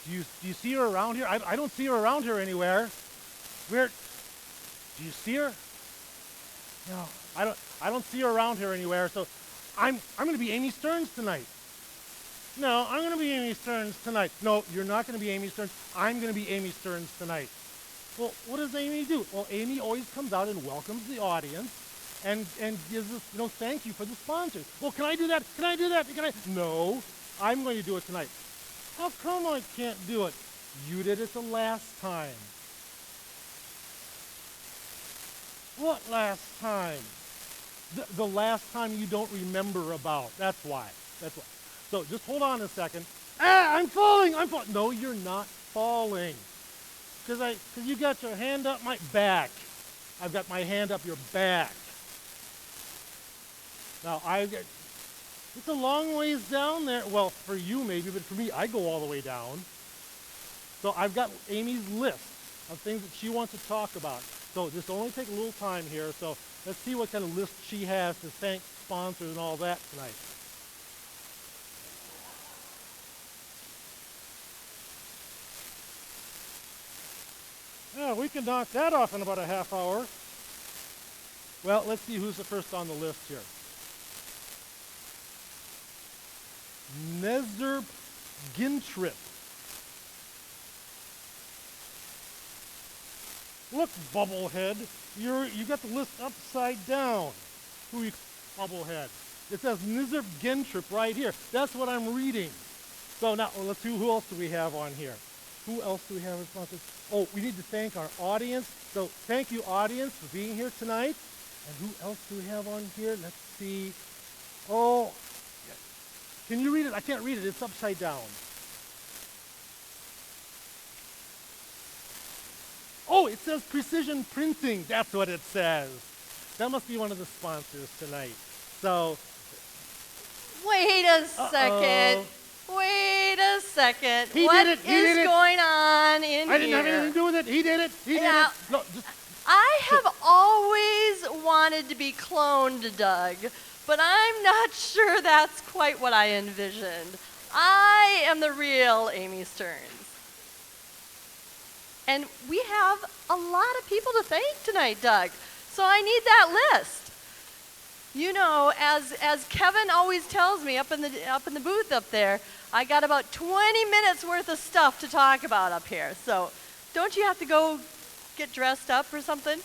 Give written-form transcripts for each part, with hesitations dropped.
Do you see her around here? I don't see her around here anywhere. Where? Do you see her? No, I don't see her around here anywhere. So I'm going to be Amy Stearns tonight. No, I'm going to be Amy Stearns tonight. No, you're not going to be Amy Stearns. I'm going to be Amy Stearns tonight. Well, what does Amy do? Well, Amy always comes out and welcomes the audience and gives us, thank you for the sponsors. Well, can I do that? Can I do that? No, I'm going to do it tonight. How come I can't do it? You did it the last time. What last time? The last time you don't remember about. That's why. So just hold on a second. I'm falling. No, you're not falling. Because you got your hand up my back. I've got my hand up your back. Now, it's a long ways down there. Well, for you maybe, but for me, I go all the way down. So I've got Amy's list of things that she wants to talk about. So this will only take a little time here. So let's see what kind of list she has to thank sponsors and all that tonight. Yeah, we can knock that off in about a half hour. Well, let's see who's the first on the list here. Nezerp Gintrip. Look, Bubblehead, you got the list upside down. Who you Bubblehead? It says Nezerp Gintrip right here. That's what I'm reading. So now let's see who else do we have on here. Who else do we have as sponsors? Oh, we need to thank our audience. So thank you, audience, for being here tonight. And who else do we have on here? Let's see. Oh, can you read it? I can't read it. It's upside down. Oh, it says Precision Printing. That's what it says. That must be one of the sponsors tonight. So. Wait a second. Wait a second. What is going on in here? I didn't have anything to do with it. He did it. No, I have always wanted to be cloned, Doug, but I'm not sure that's quite what I envisioned. I am the real Amy Stearns. And we have a lot of people to thank tonight, Doug. So I need that list. You know, as Kevin always tells me up in the booth up there, I got about 20 minutes worth of stuff to talk about up here. So don't you have to go get dressed up or something?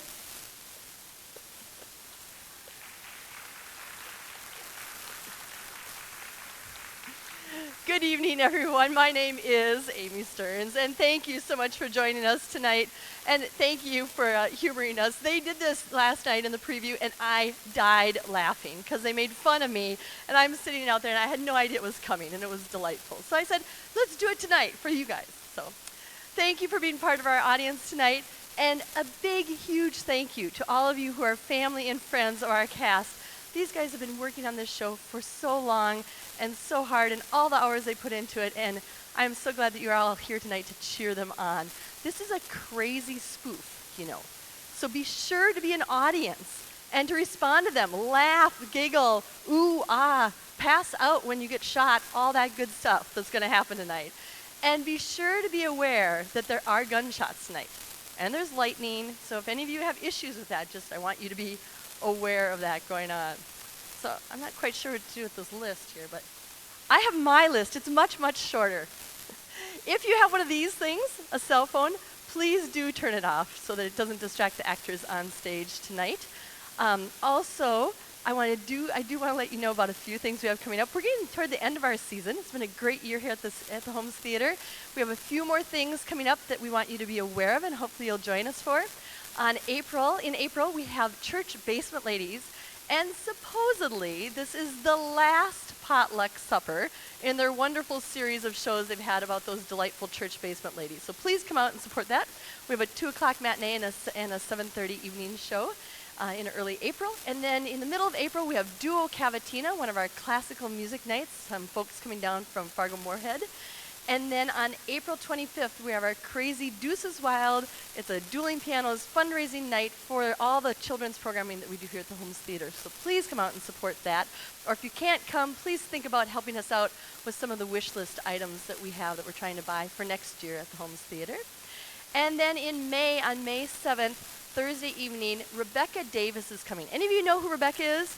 Good evening, everyone. My name is Amy Stearns, and thank you so much for joining us tonight, and thank you for humoring us. They did this last night in the preview, and I died laughing because they made fun of me, and I'm sitting out there, and I had no idea it was coming, and it was delightful. So I said, let's do it tonight for you guys. So thank you for being part of our audience tonight, and a big, huge thank you to all of you who are family and friends of our cast. These guys have been working on this show for so long and so hard, and all the hours they put into it, and I'm so glad that you're all here tonight to cheer them on. This is a crazy spoof, you know. So be sure to be an audience and to respond to them. Laugh, giggle, ooh, ah, pass out when you get shot, all that good stuff that's going to happen tonight. And be sure to be aware that there are gunshots tonight. And there's lightning, so if any of you have issues with that, I want you to be aware of that going on. So I'm not quite sure what to do with this list here, but I have my list. It's much, much shorter. If you have one of these things, a cell phone, please do turn it off so that it doesn't distract the actors on stage tonight. Also, I do want to let you know about a few things we have coming up. We're getting toward the end of our season. It's been a great year here at the Holmes Theater. We have a few more things coming up that we want you to be aware of, and hopefully you'll join us for. In April, we have Church Basement Ladies, and supposedly this is the last potluck supper in their wonderful series of shows they've had about those delightful church basement ladies. So please come out and support that. We have a 2 o'clock matinee and a 7:30 evening show in early April. And then in the middle of April, we have Duo Cavatina, one of our classical music nights, some folks coming down from Fargo Moorhead. And then on April 25th, we have our Crazy Deuces Wild. It's a dueling pianos fundraising night for all the children's programming that we do here at the Holmes Theater. So please come out and support that. Or if you can't come, please think about helping us out with some of the wish list items that we have that we're trying to buy for next year at the Holmes Theater. And then in May, on May 7th, Thursday evening, Rebecca Davis is coming. Any of you know who Rebecca is?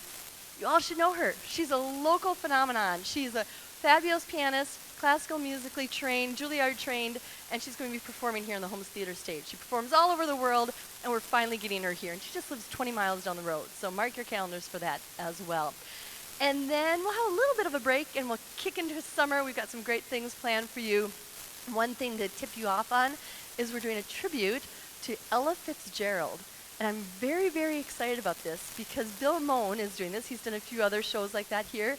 You all should know her. She's a local phenomenon. She's a fabulous pianist, classical musically trained, Juilliard trained, and she's going to be performing here on the Holmes Theater stage. She performs all over the world, and we're finally getting her here. And she just lives 20 miles down the road, so mark your calendars for that as well. And then we'll have a little bit of a break, and we'll kick into summer. We've got some great things planned for you. One thing to tip you off on is we're doing a tribute to Ella Fitzgerald. And I'm very, very excited about this because Bill Moan is doing this. He's done a few other shows like that here.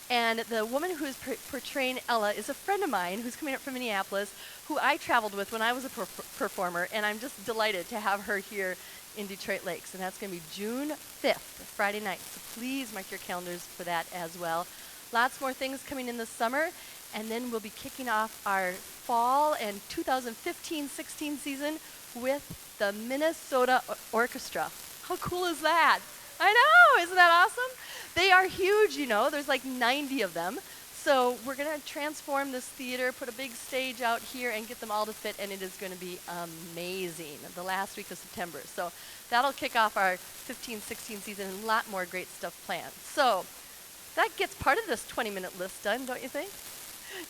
And the woman who is portraying Ella is a friend of mine who's coming up from Minneapolis, who I traveled with when I was a performer, and I'm just delighted to have her here in Detroit Lakes. And that's going to be June 5th, Friday night. So please mark your calendars for that as well. Lots more things coming in the summer, and then we'll be kicking off our fall and 2015-16 season with the Minnesota Orchestra. How cool is that? I know, isn't that awesome? They are huge, you know. There's like 90 of them. So we're going to transform this theater, put a big stage out here, and get them all to fit, and it is going to be amazing the last week of September. So that'll kick off our 15-16 season, and a lot more great stuff planned. So that gets part of this 20-minute list done, don't you think?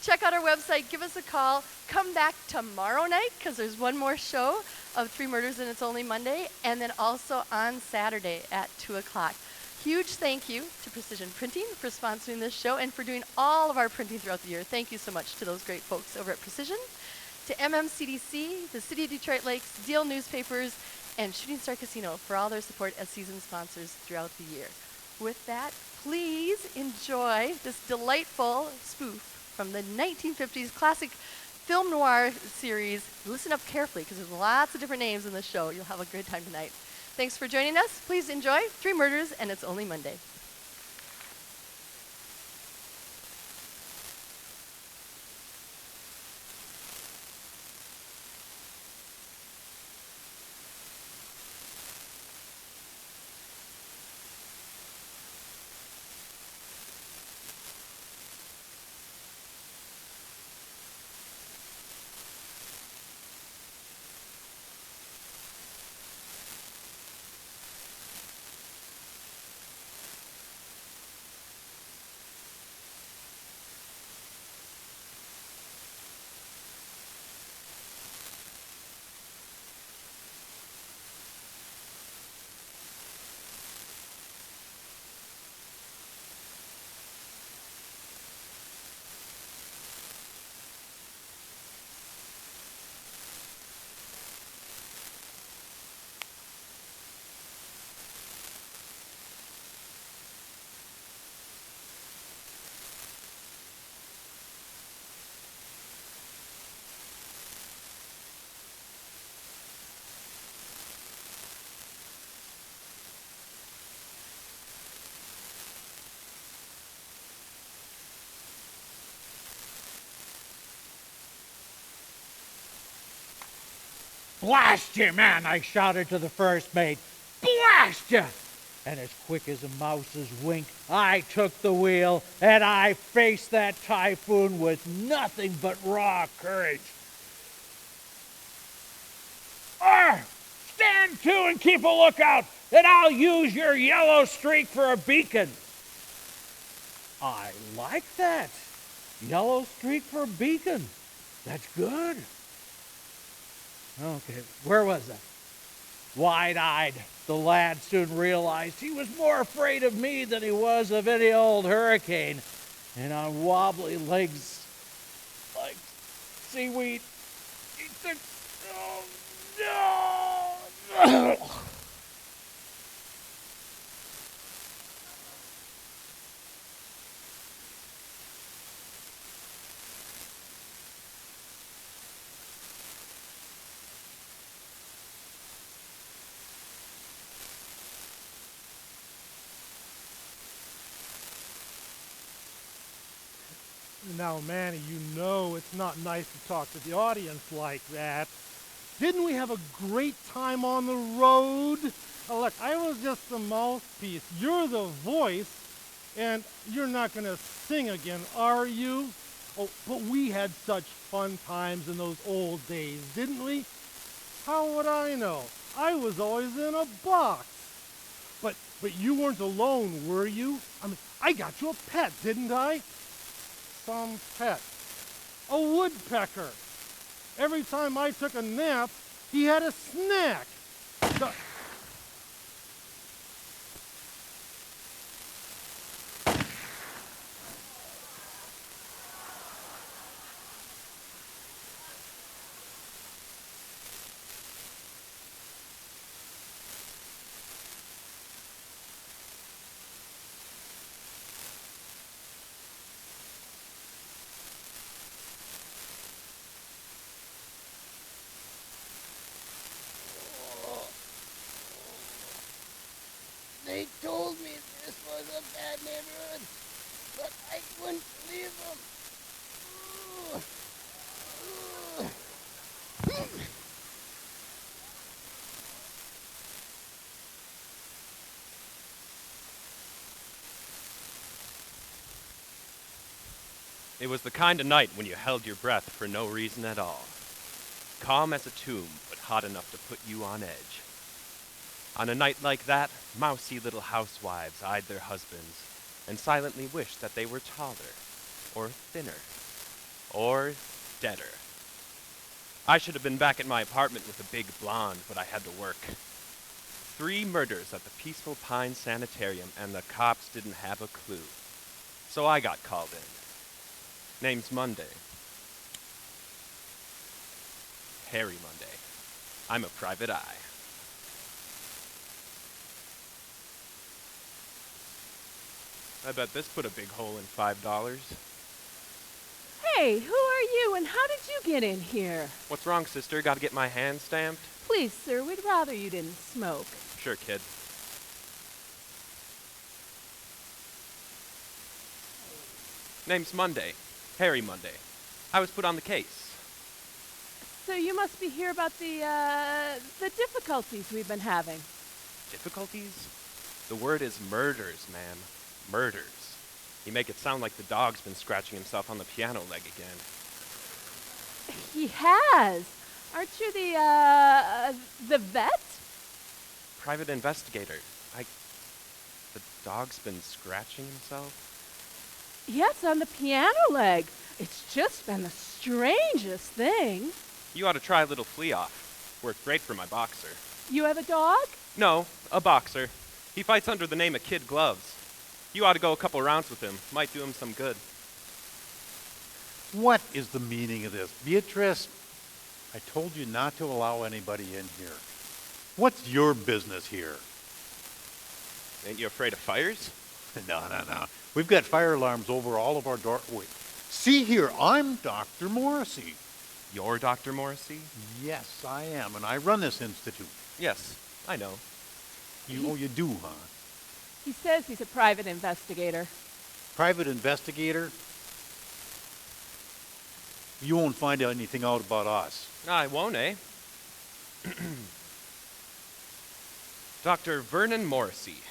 Check out our website, give us a call, come back tomorrow night, because there's one more show of 3 Murders and It's Only Monday, and then also on Saturday at 2 o'clock. Huge thank you to Precision Printing for sponsoring this show and for doing all of our printing throughout the year. Thank you so much to those great folks over at Precision, to MMCDC, the City of Detroit Lakes, Deal Newspapers, and Shooting Star Casino for all their support as season sponsors throughout the year. With that, please enjoy this delightful spoof from the 1950s classic film noir series. Listen up carefully because there's lots of different names in the show. You'll have a great time tonight. Thanks for joining us. Please enjoy 3 Murders and It's Only Monday. "Blast you, man!" I shouted to the first mate. "Blast you!" And as quick as a mouse's wink, I took the wheel and I faced that typhoon with nothing but raw courage. Stand to and keep a lookout, and I'll use your yellow streak for a beacon. I like that. Yellow streak for a beacon. That's good. Okay, where was that? Wide-eyed, the lad soon realized he was more afraid of me than he was of any old hurricane. And on wobbly legs like seaweed, he took... Oh, no! Now, Manny, you know it's not nice to talk to the audience like that. Didn't we have a great time on the road? Oh, look, I was just the mouthpiece. You're the voice, and you're not going to sing again, are you? Oh, but we had such fun times in those old days, didn't we? How would I know? I was always in a box. But you weren't alone, were you? I mean, I got you a pet, didn't I? Some pet. A woodpecker. Every time I took a nap, he had a snack. The- They told me this was a bad neighborhood, but I couldn't believe them. It was the kind of night when you held your breath for no reason at all. Calm as a tomb, but hot enough to put you on edge. On a night like that, mousy little housewives eyed their husbands and silently wished that they were taller, or thinner, or deader. I should have been back at my apartment with a big blonde, but I had to work. 3 murders at the Peaceful Pines Sanitarium, and the cops didn't have a clue. So I got called in. Name's Monday. Harry Monday. I'm a private eye. I bet this put a big hole in $5. Hey, who are you and how did you get in here? What's wrong, sister? Gotta get my hand stamped? Please, sir, we'd rather you didn't smoke. Sure, kid. Name's Monday. Harry Monday. I was put on the case. So you must be here about the difficulties we've been having. Difficulties? The word is murders, ma'am. Murders. You make it sound like the dog's been scratching himself on the piano leg again. He has. Aren't you the vet? Private investigator. The dog's been scratching himself? Yes, on the piano leg. It's just been the strangest thing. You ought to try a little flea off. Worked great for my boxer. You have a dog? No, a boxer. He fights under the name of Kid Gloves. You ought to go a couple rounds with him. Might do him some good. What is the meaning of this? Beatrice, I told you not to allow anybody in here. What's your business here? Ain't you afraid of fires? No. We've got fire alarms over all of our door. Wait. See here, I'm Dr. Morrissey. You're Dr. Morrissey? Yes, I am, and I run this institute. Yes, I know. You do, huh? He says he's a private investigator. Private investigator? You won't find anything out about us. I won't, eh? Dr. Vernon Morrissey,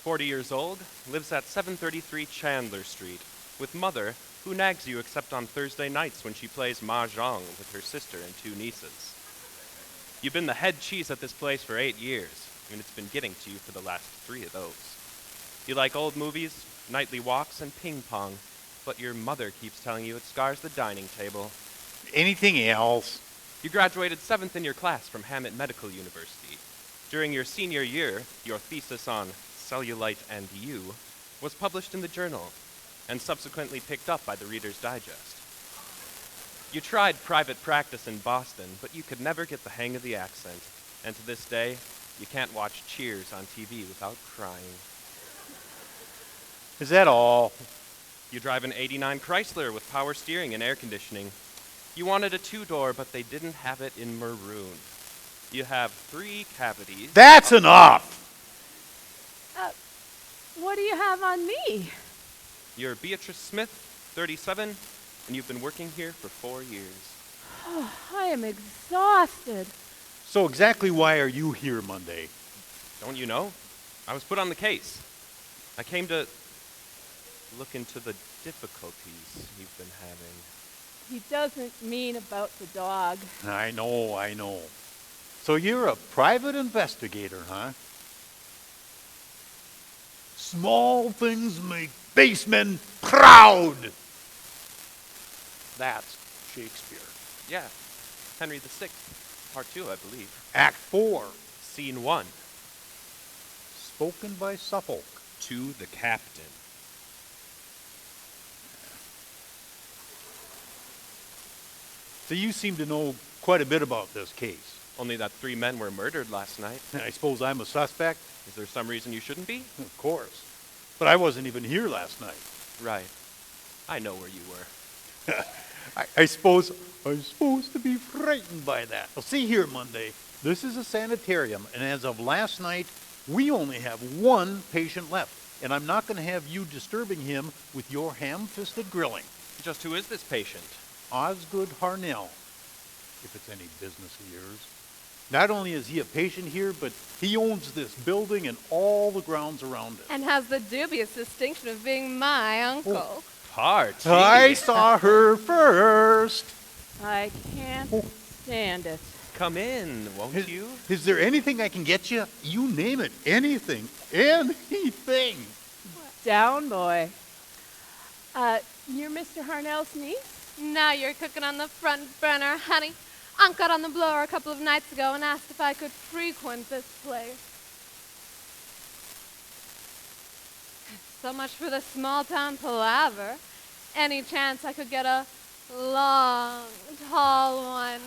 40 years old, lives at 733 Chandler Street, with mother, who nags you except on Thursday nights when she plays mahjong with her sister and 2 nieces. You've been the head cheese at this place for 8 years, and it's been getting to you for the last 3 of those. You like old movies, nightly walks, and ping pong, but your mother keeps telling you it scars the dining table. Anything else? You graduated 7th in your class from Hammett Medical University. During your senior year, your thesis on cellulite and you was published in the journal and subsequently picked up by the Reader's Digest. You tried private practice in Boston, but you could never get the hang of the accent, and to this day, you can't watch Cheers on TV without crying. Is that all? You drive an '89 Chrysler with power steering and air conditioning. You wanted a 2-door, but they didn't have it in maroon. You have 3 cavities. That's enough! What do you have on me? You're Beatrice Smith, 37, and you've been working here for 4 years. I am exhausted. So exactly why are you here Monday? Don't you know? I was put on the case. I came to look into the difficulties you've been having. He doesn't mean about the dog. I know. So you're a private investigator, huh? Small things make basemen proud. That's Shakespeare. Yeah, Henry VI, Part 2, I believe. Act 4, Scene 1, spoken by Suffolk. to the captain. So you seem to know quite a bit about this case. Only that 3 men were murdered last night. I suppose I'm a suspect? Is there some reason you shouldn't be? Of course. But I wasn't even here last night. Right. I know where you were. I suppose I'm supposed to be frightened by that. Well, see here, Monday. This is a sanitarium, and as of last night, we only have 1 patient left. And I'm not going to have you disturbing him with your ham-fisted grilling. Just who is this patient? Osgood Harnell, if it's any business of yours. Not only is he a patient here, but he owns this building and all the grounds around it. And has the dubious distinction of being my uncle. Party. I saw her first. I can't stand it. Come in, won't you? Is there anything I can get you? You name it. Anything. Anything. Down, boy. You're Mr. Harnell's niece? Now you're cooking on the front burner, honey. Unc got on the blower a couple of nights ago and asked if I could frequent this place. So much for the small-town palaver. Any chance I could get a long, tall one?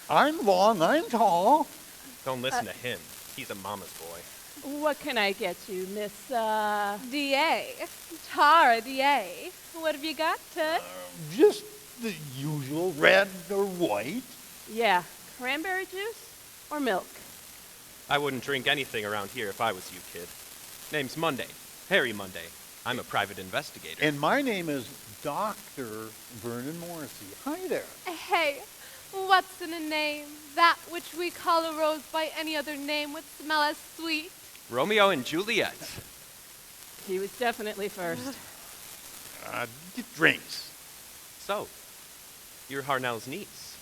I'm long, I'm tall. Don't listen to him. He's a mama's boy. What can I get you, Miss, D.A. Tara D.A. What have you got, Tut? Just the usual red or white. Yeah, cranberry juice or milk? I wouldn't drink anything around here if I was you, kid. Name's Monday. Harry Monday. I'm a private investigator. And my name is Dr. Vernon Morrissey. Hi there. Hey, what's in a name? That which we call a rose by any other name would smell as sweet. Romeo and Juliet. He was definitely first. Get drinks. So, you're Harnell's niece.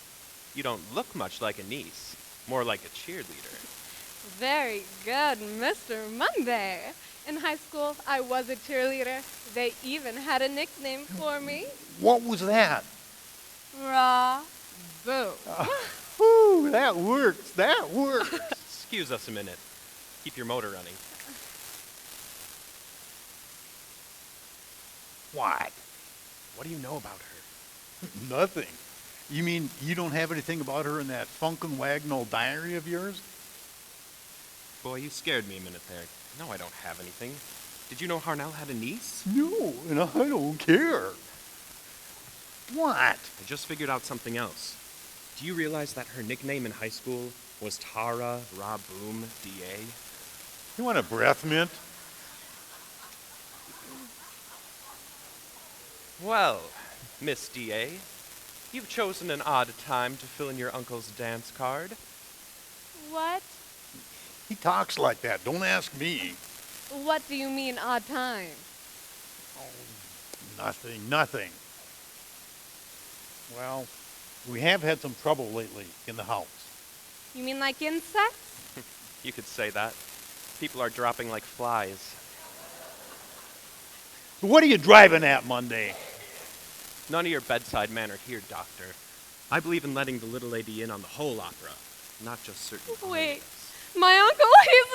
You don't look much like a niece, more like a cheerleader. Very good, Mr. Monday. In high school, I was a cheerleader. They even had a nickname for me. What was that? Raw Boo. Whew, that works. That works. Excuse us a minute. Keep your motor running. What? What do you know about her? Nothing. You mean you don't have anything about her in that Funkin' Wagnall diary of yours? Boy, you scared me a minute there. No, I don't have anything. Did you know Harnell had a niece? No, and I don't care. What? I just figured out something else. Do you realize that her nickname in high school was Tara Ra-Boom D.A.? You want a breath mint? Well, Miss D.A., you've chosen an odd time to fill in your uncle's dance card. What? He talks like that. Don't ask me. What do you mean, odd time? Nothing. Well, we have had some trouble lately in the house. You mean like insects? You could say that. People are dropping like flies. So what are you driving at, Monday? None of your bedside manner here, Doctor. I believe in letting the little lady in on the whole opera, not just certain Wait. lines. My uncle, he's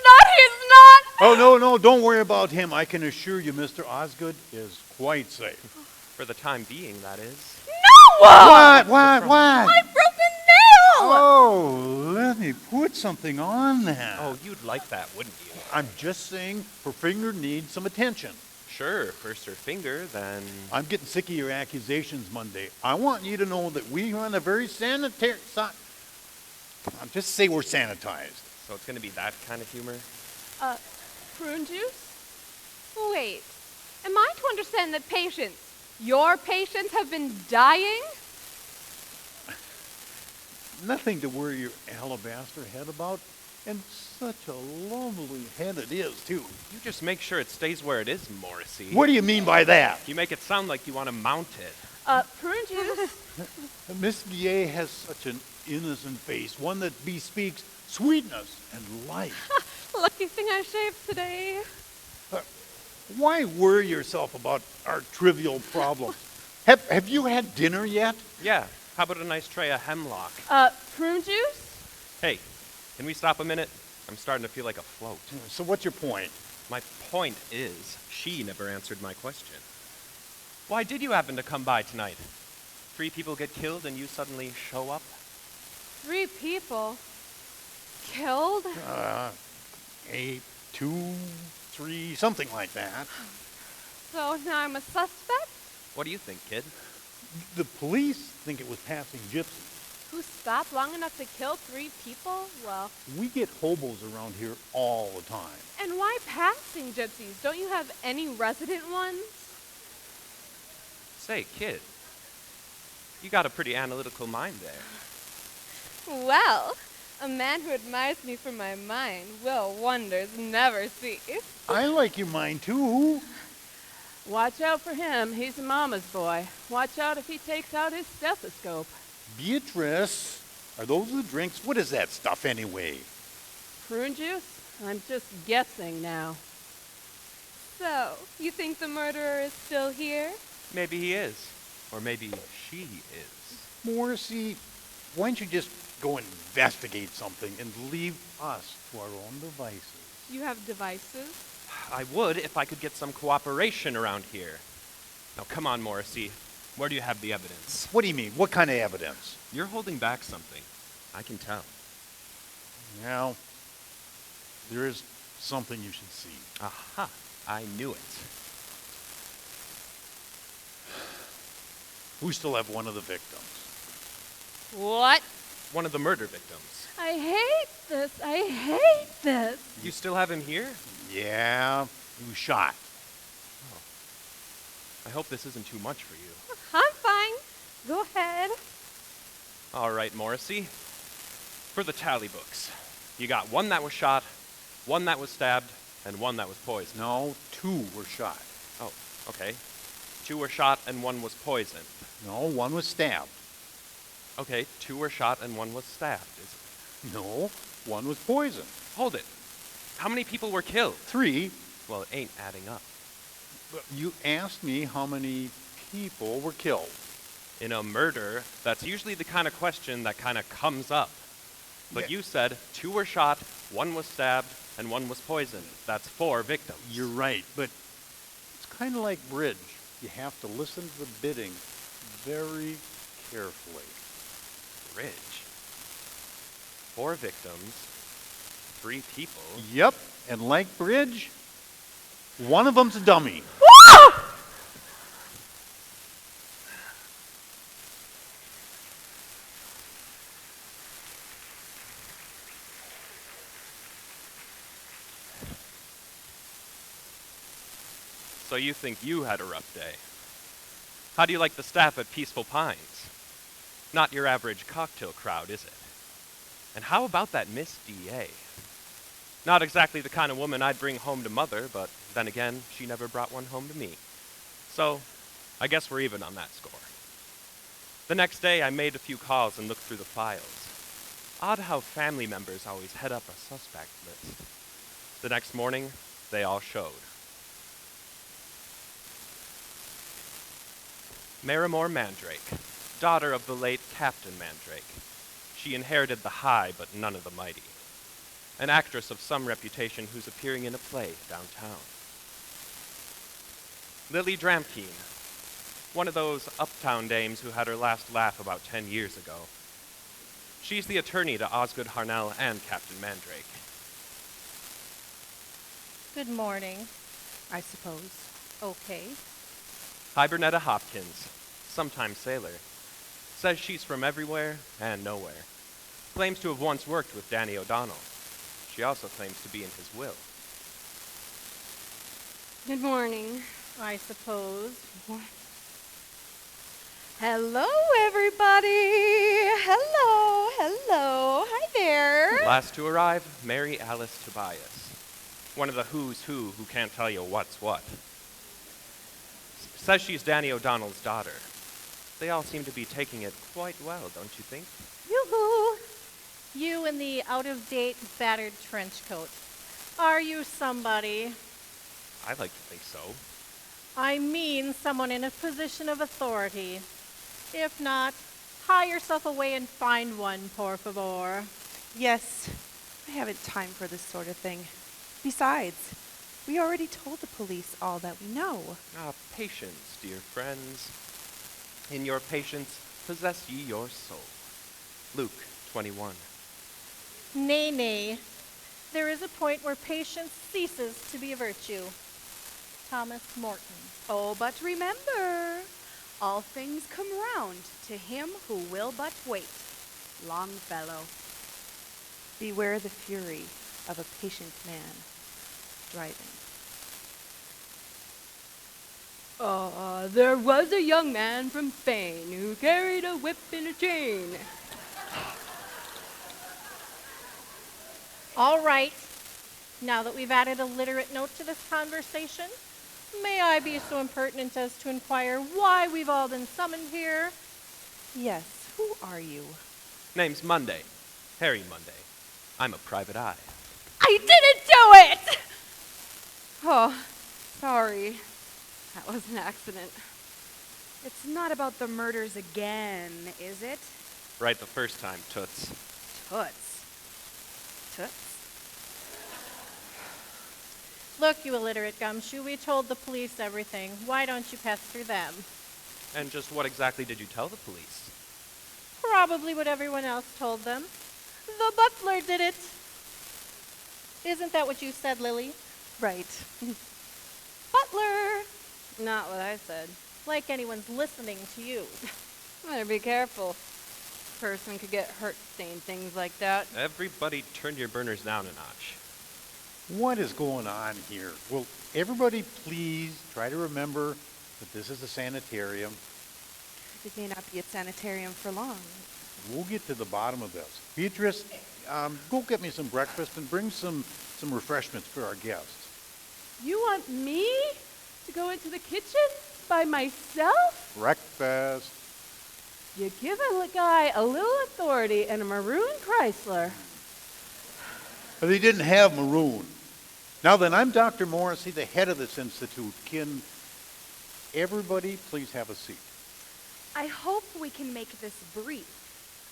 not! Oh, no, don't worry about him. I can assure you Mr. Osgood is quite safe. For the time being, that is. No! What? I broke a nail! Oh, let me put something on that. Oh, you'd like that, wouldn't you? I'm just saying her finger needs some attention. Sure, first her finger, then... I'm getting sick of your accusations, Monday. I want you to know that we run a very sanitary... just say we're sanitized. So it's going to be that kind of humor? Prune juice? Wait, am I to understand that patients, Your patients have been dying? Nothing to worry your alabaster head about. And such a lovely head it is, too. You just make sure it stays where it is, Morrissey. What do you mean by that? You make it sound like you want to mount it. Prune juice? Miss Guillet has such an innocent face, one that bespeaks sweetness and life. Lucky thing I shaved today. Why worry yourself about our trivial problems? Have you had dinner yet? Yeah, how about a nice tray of hemlock? Prune juice? Hey, can we stop a minute? I'm starting to feel like a float. So what's your point? My point is, she never answered my question. Why did you happen to come by tonight? 3 people get killed and you suddenly show up? 3 people killed? 8, 2, 3, something like that. So now I'm a suspect? What do you think, kid? The police think it was passing gypsies. Who stopped long enough to kill 3 people? Well, We get hobos around here all the time. and why passing gypsies? Don't you have any resident ones? Say, kid, you got a pretty analytical mind there. Well, a man who admires me for my mind will wonders never cease. I like your mind too. Watch out for him. He's a mama's boy. Watch out if he takes out his stethoscope. Beatrice, are those the drinks? What is that stuff anyway? Prune juice? I'm just guessing now. So, you think the murderer is still here? Maybe he is. Or maybe she is. Morrissey, why don't you just go investigate something and leave us to our own devices? You have devices? I would if I could get some cooperation around here. Now, come on, Morrissey. Where do you have the evidence? What do you mean? What kind of evidence? You're holding back something. I can tell. Well, there is something you should see. Aha. I knew it. We still have one of the victims. What? One of the murder victims. I hate this. I hate this. You still have him here? Yeah, he was shot. I hope this isn't too much for you. I'm fine. Go ahead. All right, Morrissey. For the tally books, you got one that was shot, one that was stabbed, and one that was poisoned. No, 2 were shot. Oh, okay. 2 were shot and 1 was poisoned. No, 1 was stabbed. Okay, 2 were shot and 1 was stabbed. No, 1 was poisoned. Hold it. How many people were killed? 3. Well, it ain't adding up. You asked me how many people were killed. In a murder, that's usually the kind of question that kind of comes up. But Yeah. you said 2 were shot, 1 was stabbed, and 1 was poisoned. That's 4 victims. You're right, but it's kind of like bridge. You have to listen to the bidding very carefully. Bridge. 4 victims, 3 people. Yep, and like bridge, one of them's a dummy. So you think you had a rough day. How do you like the staff at Peaceful Pines? Not your average cocktail crowd, is it? And how about that Miss D.A.? Not exactly the kind of woman I'd bring home to Mother, but then again, she never brought one home to me. So, I guess we're even on that score. The next day, I made a few calls and looked through the files. Odd how family members always head up a suspect list. The next morning, they all showed. Marimore Mandrake, daughter of the late Captain Mandrake. She inherited the high, but none of the mighty. An actress of some reputation who's appearing in a play downtown. Lily Dramkeen, one of those uptown dames who had her last laugh about 10 years ago. She's the attorney to Osgood Harnell and Captain Mandrake. Good morning, I suppose. Okay. Hibernetta Hopkins, sometime sailor, says she's from everywhere and nowhere. Claims to have once worked with Danny O'Donnell. She also claims to be in his will. Good morning. I suppose. Hello, everybody. Hello. Hi there. Last to arrive, Mary Alice Tobias. One of the who's who can't tell you what's what. Says she's Danny O'Donnell's daughter. They all seem to be taking it quite well, don't you think? Yoo-hoo! You in the out-of-date, battered trench coat. Are you somebody? I like to think so. I mean someone in a position of authority. If not, hie yourself away and find one, por favor. Yes, I haven't time for this sort of thing. Besides, we already told the police all that we know. Patience, dear friends. In your patience, possess ye your soul. Luke 21. Nay. There is a point where patience ceases to be a virtue. Thomas Morton. Oh, but remember, all things come round to him who will but wait. Longfellow. Beware the fury of a patient man driving. There was a young man from Spain who carried a whip in a chain. All right. Now that we've added a literate note to this conversation, may I be so impertinent as to inquire why we've all been summoned here? Yes, who are you? Name's Monday. Harry Monday. I'm a private eye. I didn't do it! Oh, sorry. That was an accident. It's not about the murders again, is it? Right the first time, Toots. Toots. Toots? Look, you illiterate gumshoe, we told the police everything. Why don't you pester them? And just what exactly did you tell the police? Probably what everyone else told them. The butler did it. Isn't that what you said, Lily? Right. Butler! Not what I said. Like anyone's listening to you. Better be careful. Person could get hurt saying things like that. Everybody turn your burners down a notch. What is going on here? Will everybody please try to remember that this is a sanitarium? It may not be a sanitarium for long. We'll get to the bottom of this. Beatrice, go get me some breakfast and bring some refreshments for our guests. You want me to go into the kitchen by myself? Breakfast. You give a guy a little authority and a maroon Chrysler. But they didn't have maroon. Now then, I'm Dr. Morrissey, the head of this institute. Can everybody please have a seat? I hope we can make this brief.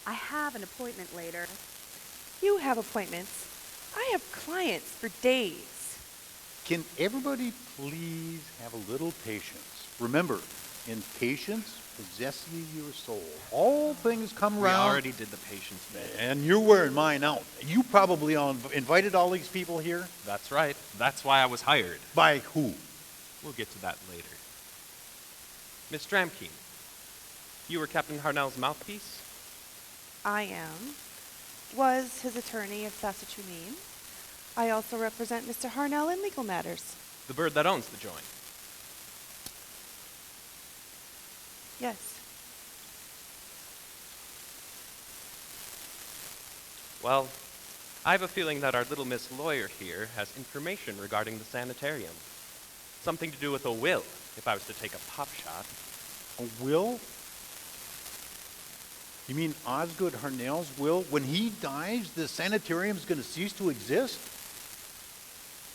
I have an appointment later. You have appointments. I have clients for days. Can everybody please have a little patience? Remember, in patience, possess ye your soul. All things come round. We already did the patience bit. And you're wearing mine out. You probably invited all these people here? That's right. That's why I was hired. By who? We'll get to that later. Miss Dramkeen, you were Captain Harnell's mouthpiece? I am. Was his attorney, if that's what you mean. I also represent Mr. Harnell in legal matters. The bird that owns the joint. Yes. Well, I have a feeling that our little Miss Lawyer here has information regarding the sanitarium. Something to do with a will, if I was to take a pop shot. A will? You mean Osgood Harnell's will? When he dies, the sanitarium's going to cease to exist?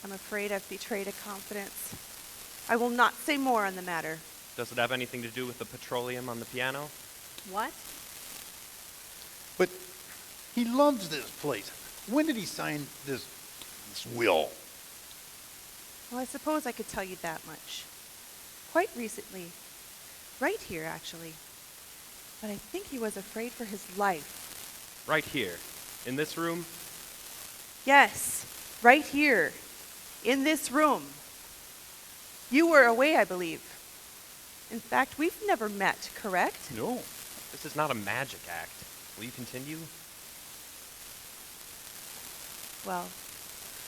I'm afraid I've betrayed a confidence. I will not say more on the matter. Does it have anything to do with the petroleum on the piano? What? But he loves this place. When did he sign this will? Well, I suppose I could tell you that much. Quite recently. Right here, actually. But I think he was afraid for his life. Right here, in this room? Yes, right here. In this room. You were away, I believe. In fact, we've never met, correct? No. This is not a magic act. Will you continue? Well,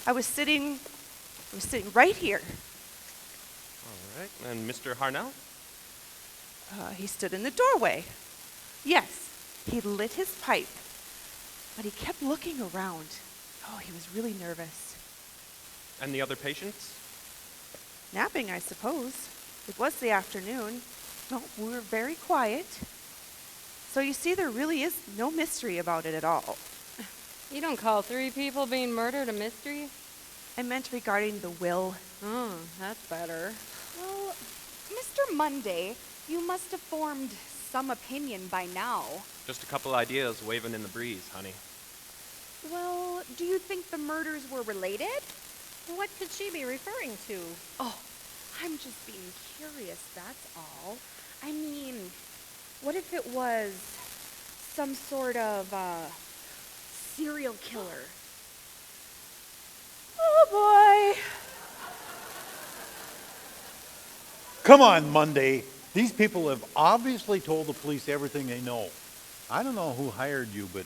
I was sitting right here. All right. And Mr. Harnell? He stood in the doorway. Yes, he lit his pipe, but he kept looking around. Oh, he was really nervous. And the other patients? Napping, I suppose. It was the afternoon. No, we were very quiet. So you see, there really is no mystery about it at all. You don't call 3 people being murdered a mystery? I meant regarding the will. Oh, that's better. Well, Mr. Monday, you must have formed some opinion by now. Just a couple ideas waving in the breeze, honey. Well, do you think the murders were related? What could she be referring to? Oh, I'm just being curious, that's all. I mean, what if it was some sort of serial killer? Oh boy! Come on, Monday. These people have obviously told the police everything they know. I don't know who hired you, but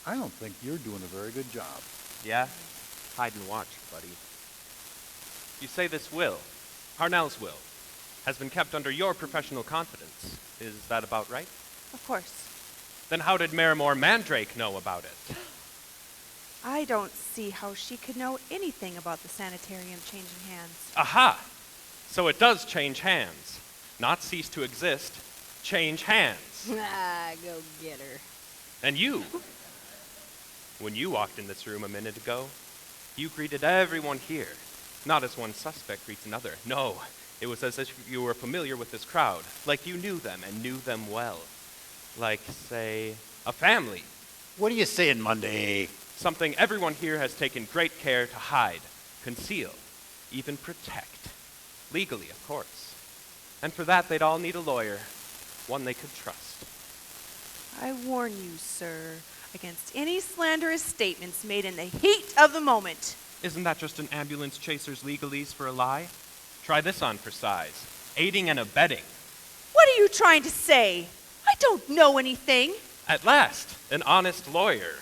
I don't think you're doing a very good job. Yeah? Hide and watch, buddy. You say this will, Harnell's will, has been kept under your professional confidence. Is that about right? Of course. Then how did Marimore Mandrake know about it? I don't see how she could know anything about the sanitarium changing hands. Aha! So it does change hands. Not cease to exist, change hands. Ah, go get her. And you, when you walked in this room a minute ago, you greeted everyone here, not as one suspect greets another. No, it was as if you were familiar with this crowd, like you knew them and knew them well. Like, say, a family. What are you saying, Monday? Something everyone here has taken great care to hide, conceal, even protect. Legally, of course. And for that, they'd all need a lawyer, one they could trust. I warn you, sir, against any slanderous statements made in the heat of the moment. Isn't that just an ambulance chaser's legalese for a lie? Try this on for size. Aiding and abetting. What are you trying to say? I don't know anything. At last, an honest lawyer.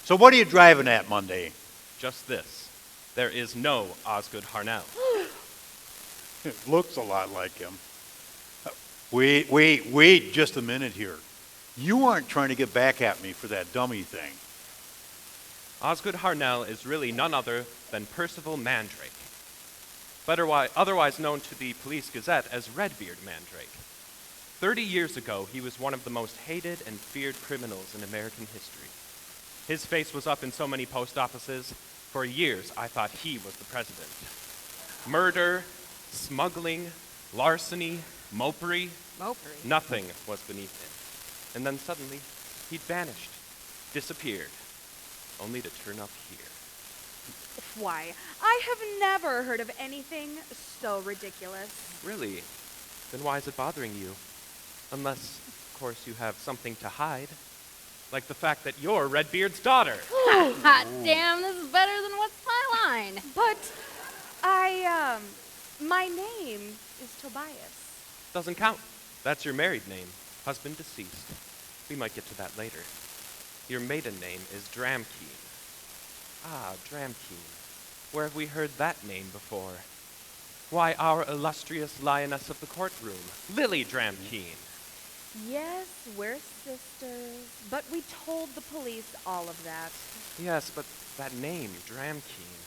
So what are you driving at, Monday? Just this. There is no Osgood Harnell. It looks a lot like him. Wait just a minute here. You aren't trying to get back at me for that dummy thing. Osgood Harnell is really none other than Percival Mandrake, otherwise known to the Police Gazette as Redbeard Mandrake. 30 years ago, he was one of the most hated and feared criminals in American history. His face was up in so many post offices. For years, I thought he was the president. Murder, smuggling, larceny, mopery. Nothing was beneath him. And then suddenly, he'd vanished, disappeared, only to turn up here. Why, I have never heard of anything so ridiculous. Really? Then why is it bothering you? Unless, of course, you have something to hide. Like the fact that you're Redbeard's daughter. Hot damn, this is better than what's my line. But my name is Tobias. Doesn't count. That's your married name. Husband deceased. We might get to that later. Your maiden name is Dramkeen. Ah, Dramkeen. Where have we heard that name before? Why, our illustrious lioness of the courtroom, Lily Dramkeen. Yes, we're sisters, but we told the police all of that. Yes, but that name, Dramkeen.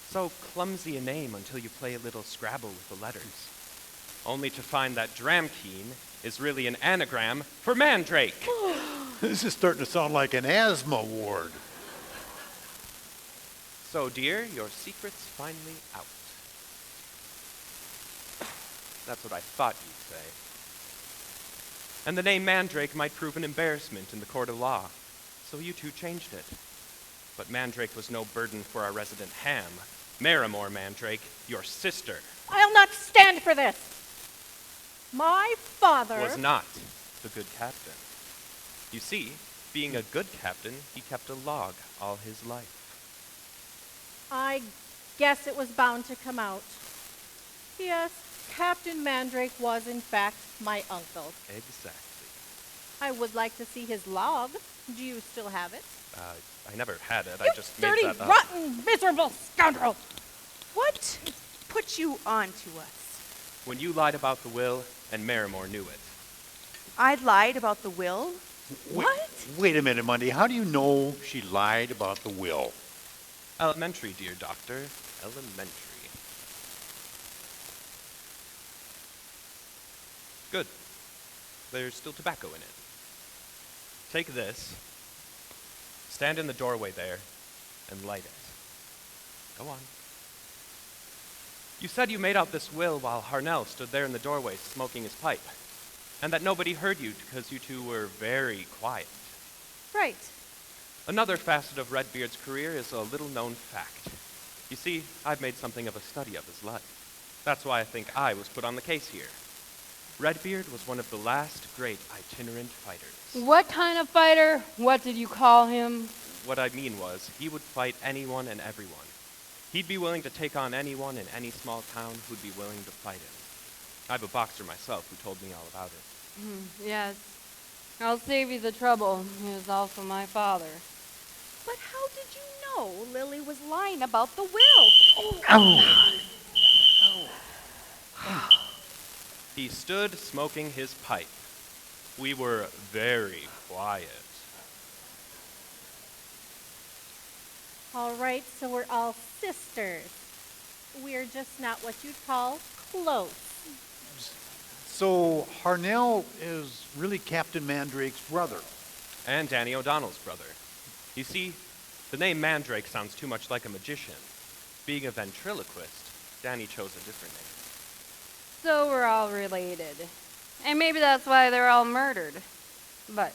So clumsy a name until you play a little Scrabble with the letters. Only to find that Dramkeen is really an anagram for Mandrake. This is starting to sound like an asthma ward. So, dear, your secret's finally out. That's what I thought you'd say. And the name Mandrake might prove an embarrassment in the court of law, so you two changed it. But Mandrake was no burden for our resident Ham. Marimore Mandrake, your sister, I'll not stand for this. My father was not the good captain. You see, being a good captain, he kept a log all his life. I guess it was bound to come out. Yes, Captain Mandrake was in fact my uncle. Exactly. I would like to see his log. Do you still have it? I never had it. You I just dirty, made that up. rotten, miserable scoundrel! What? put you on to us? When you lied about the will, and Marimore knew it. I lied about the will? What? Wait a minute, Monday. How do you know she lied about the will? Elementary, dear doctor. Elementary. Good. There's still tobacco in it. Take this, stand in the doorway there, and light it. Go on. You said you made out this will while Harnell stood there in the doorway smoking his pipe, and that nobody heard you because you two were very quiet. Right. Another facet of Redbeard's career is a little-known fact. You see, I've made something of a study of his life. That's why I think I was put on the case here. Redbeard was one of the last great itinerant fighters. What kind of fighter? What did you call him? What I mean was, he would fight anyone and everyone. He'd be willing to take on anyone in any small town who'd be willing to fight him. I have a boxer myself who told me all about it. Yes. I'll save you the trouble. He was also my father. But how did you know Lily was lying about the will? He stood smoking his pipe. We were very quiet. All right, so we're all sisters. We're just not what you'd call close. So Harnell is really Captain Mandrake's brother. And Danny O'Donnell's brother. You see, the name Mandrake sounds too much like a magician. Being a ventriloquist, Danny chose a different name. So we're all related. And maybe that's why they're all murdered. But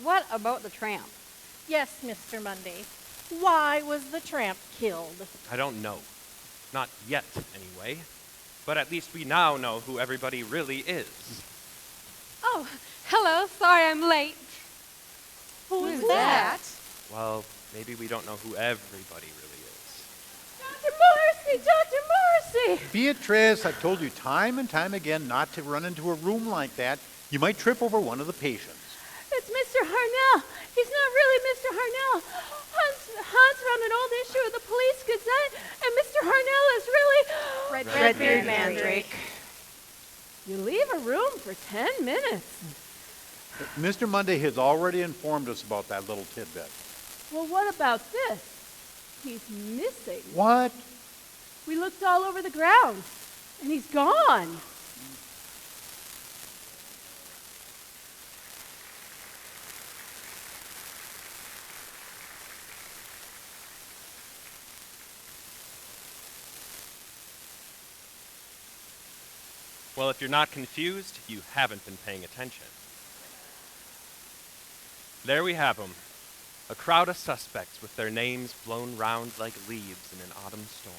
what about the tramp? Yes, Mr. Monday. Why was the tramp killed? I don't know. Not yet, anyway. But at least we now know who everybody really is. Oh, hello. Sorry I'm late. Who's that? Well, maybe we don't know who everybody really is. Dr. Morrissey! Dr. Morrissey! Beatrice, I've told you time and time again not to run into a room like that. You might trip over one of the patients. It's Mr. Harnell. He's not really Mr. Harnell. Hans found an old issue of the Police Gazette, and Mr. Harnell is really... Redbeard Mandrake. You leave a room for 10 minutes. Mr. Monday has already informed us about that little tidbit. Well, what about this? He's missing. What? We looked all over the ground, and he's gone. Well, if you're not confused, you haven't been paying attention. There we have them. A crowd of suspects with their names blown round like leaves in an autumn storm,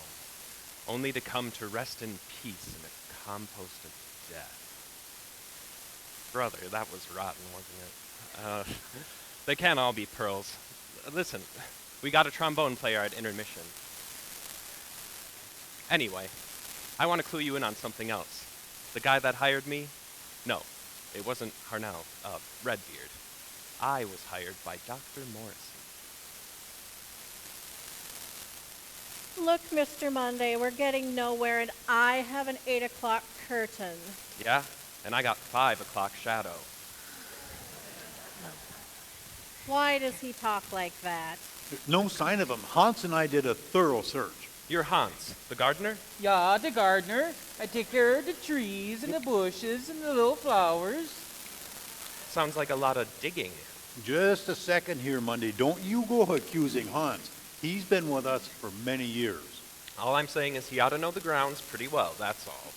only to come to rest in peace in a compost of death. Brother, that was rotten, wasn't it? They can't all be pearls. Listen, we got a trombone player at intermission. Anyway, I want to clue you in on something else. The guy that hired me? No, it wasn't Harnell, Redbeard. I was hired by Dr. Morrison. Look, Mr. Monday, we're getting nowhere, and I have an 8 o'clock curtain. Yeah, and I got 5 o'clock shadow. Why does he talk like that? No sign of him. Hans and I did a thorough search. You're Hans, the gardener? Yeah, the gardener. I take care of the trees and the bushes and the little flowers. Sounds like a lot of digging. Just a second here, Monday. Don't you go accusing Hans. He's been with us for many years. All I'm saying is he ought to know the grounds pretty well, that's all.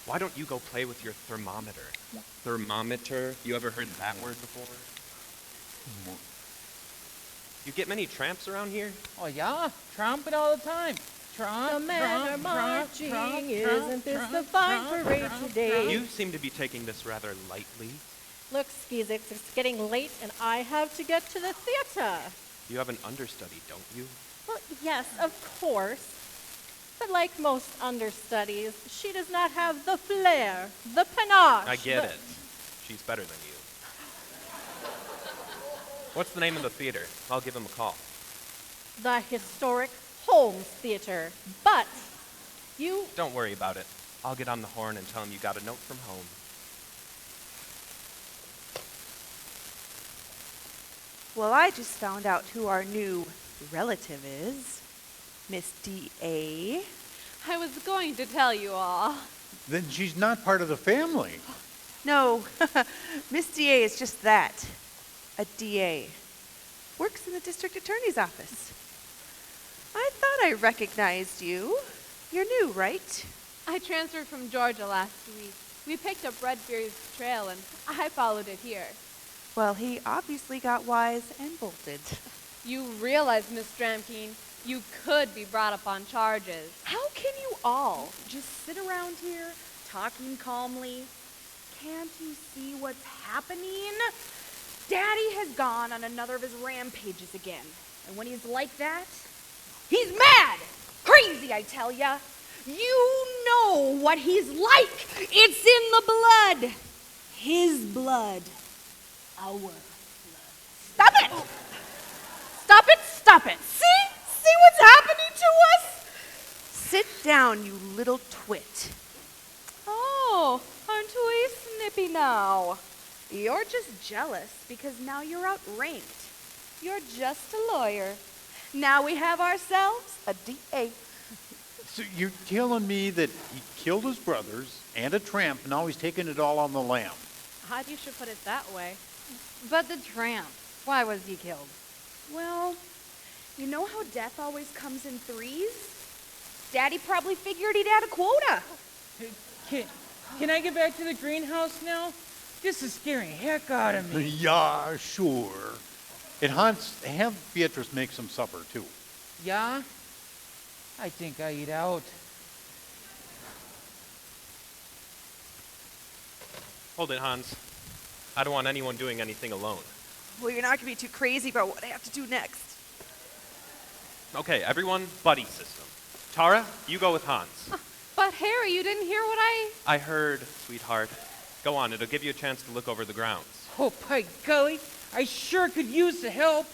Why don't you go play with your thermometer? Thermometer? You ever heard that word before? You get many tramps around here? Oh, yeah? Tromping all the time. Tromp, The men tromp, are tromp, marching, tromp, isn't this tromp, the fine tromp, parade tromp, today? You seem to be taking this rather lightly. Look, Skeezix, it's getting late, and I have to get to the theater. You have an understudy, don't you? Well, yes, of course. But like most understudies, she does not have the flair, the panache. I get it. She's better than you. What's the name of the theater? I'll give him a call. The historic Holmes Theater. But You... Don't worry about it. I'll get on the horn and tell him you got a note from home. Well, I just found out who our new relative is. Miss D.A. I was going to tell you all. Then she's not part of the family. No, Miss D.A. is just that. A D.A. Works in the district attorney's office. I thought I recognized you. You're new, right? I transferred from Georgia last week. We picked up Redbeard's trail and I followed it here. Well, he obviously got wise and bolted. You realize, Miss Dramkeen, you could be brought up on charges. How can you all just sit around here talking calmly? Can't you see what's happening? Daddy has gone on another of his rampages again. And when he's like that, he's mad! Crazy, I tell ya! You know what he's like! It's in the blood! His blood. Our blood. Stop it! Stop it! Stop it! See what's happening to us? Sit down, you little twit. Oh, aren't we snippy now? You're just jealous because now you're outranked. You're just a lawyer. Now we have ourselves a DA. So you're telling me that he killed his brothers and a tramp, and now he's taking it all on the lam. Odd you should put it that way. But the tramp, why was he killed? Well, you know how death always comes in threes? Daddy probably figured he'd had a quota. Can I get back to the greenhouse now? This is scaring heck out of me. Yeah, sure. And Hans, have Beatrice make some supper, too. Yeah? I think I eat out. Hold it, Hans. I don't want anyone doing anything alone. Well, you're not going to be too crazy about what I have to do next. Okay, everyone, buddy system. Tara, you go with Hans. But Harry, you didn't hear what I heard, sweetheart. Go on, it'll give you a chance to look over the grounds. Oh, by golly, I sure could use the help.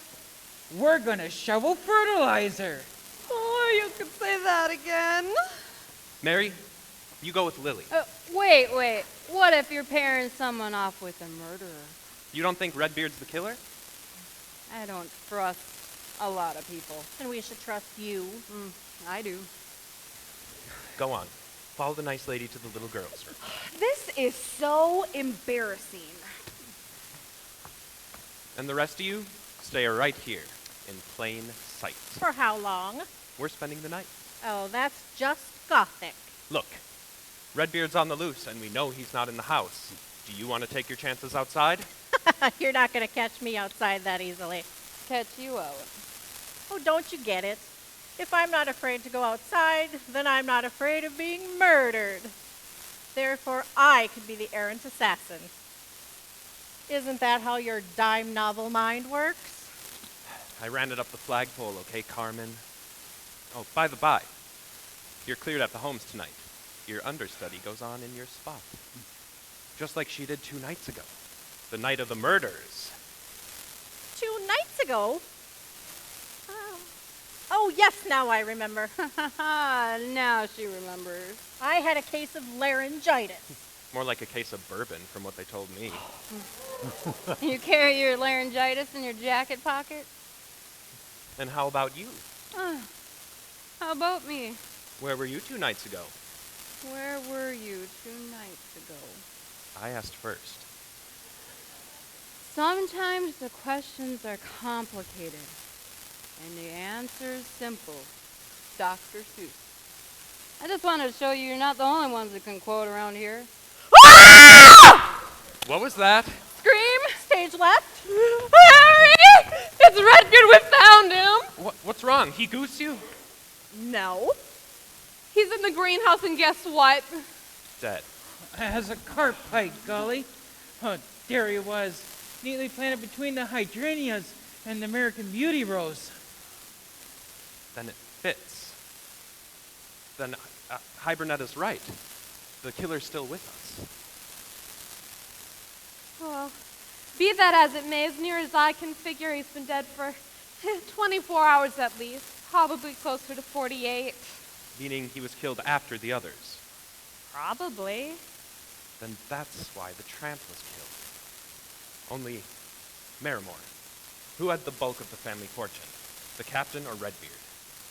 We're gonna shovel fertilizer. Oh, you could say that again. Mary, you go with Lily. Wait. What if you're pairing someone off with a murderer? You don't think Redbeard's the killer? I don't trust a lot of people. And we should trust you. I do. Go on. Follow the nice lady to the little girls' room. This is so embarrassing. And the rest of you, stay right here, in plain sight. For how long? We're spending the night. Oh, that's just gothic. Look, Redbeard's on the loose, and we know he's not in the house. Do you want to take your chances outside? You're not going to catch me outside that easily. Catch you out. Oh, don't you get it? If I'm not afraid to go outside, then I'm not afraid of being murdered. Therefore, I could be the errant assassin. Isn't that how your dime novel mind works? I ran it up the flagpole, okay, Carmen? Oh, by the by, you're cleared at the Holmes tonight. Your understudy goes on in your spot. Just like she did 2 nights ago. The night of the murders. 2 nights ago? Oh, yes, now I remember. Now she remembers. I had a case of laryngitis. More like a case of bourbon, from what they told me. You carry your laryngitis in your jacket pocket? And how about you? How about me? Where were you 2 nights ago? Where were you 2 nights ago? I asked first. Sometimes the questions are complicated, and the answer's simple. Dr. Seuss. I just wanted to show you you're not the only ones that can quote around here. What was that? Scream! Stage left. Harry! It's Redbeard, we found him! What's wrong? He goosed you? No. He's in the greenhouse, and guess what? Dead. As a carp pike, golly. Oh, there he was, neatly planted between the hydrangeas and the American Beauty rose. Then it fits. Then Hibernetta's right. The killer's still with us. Well, be that as it may, as near as I can figure, he's been dead for 24 hours at least, probably closer to 48. meaning he was killed after the others. Probably. Then that's why the tramp was killed. Only, Merrimore, who had the bulk of the family fortune, the captain or Redbeard?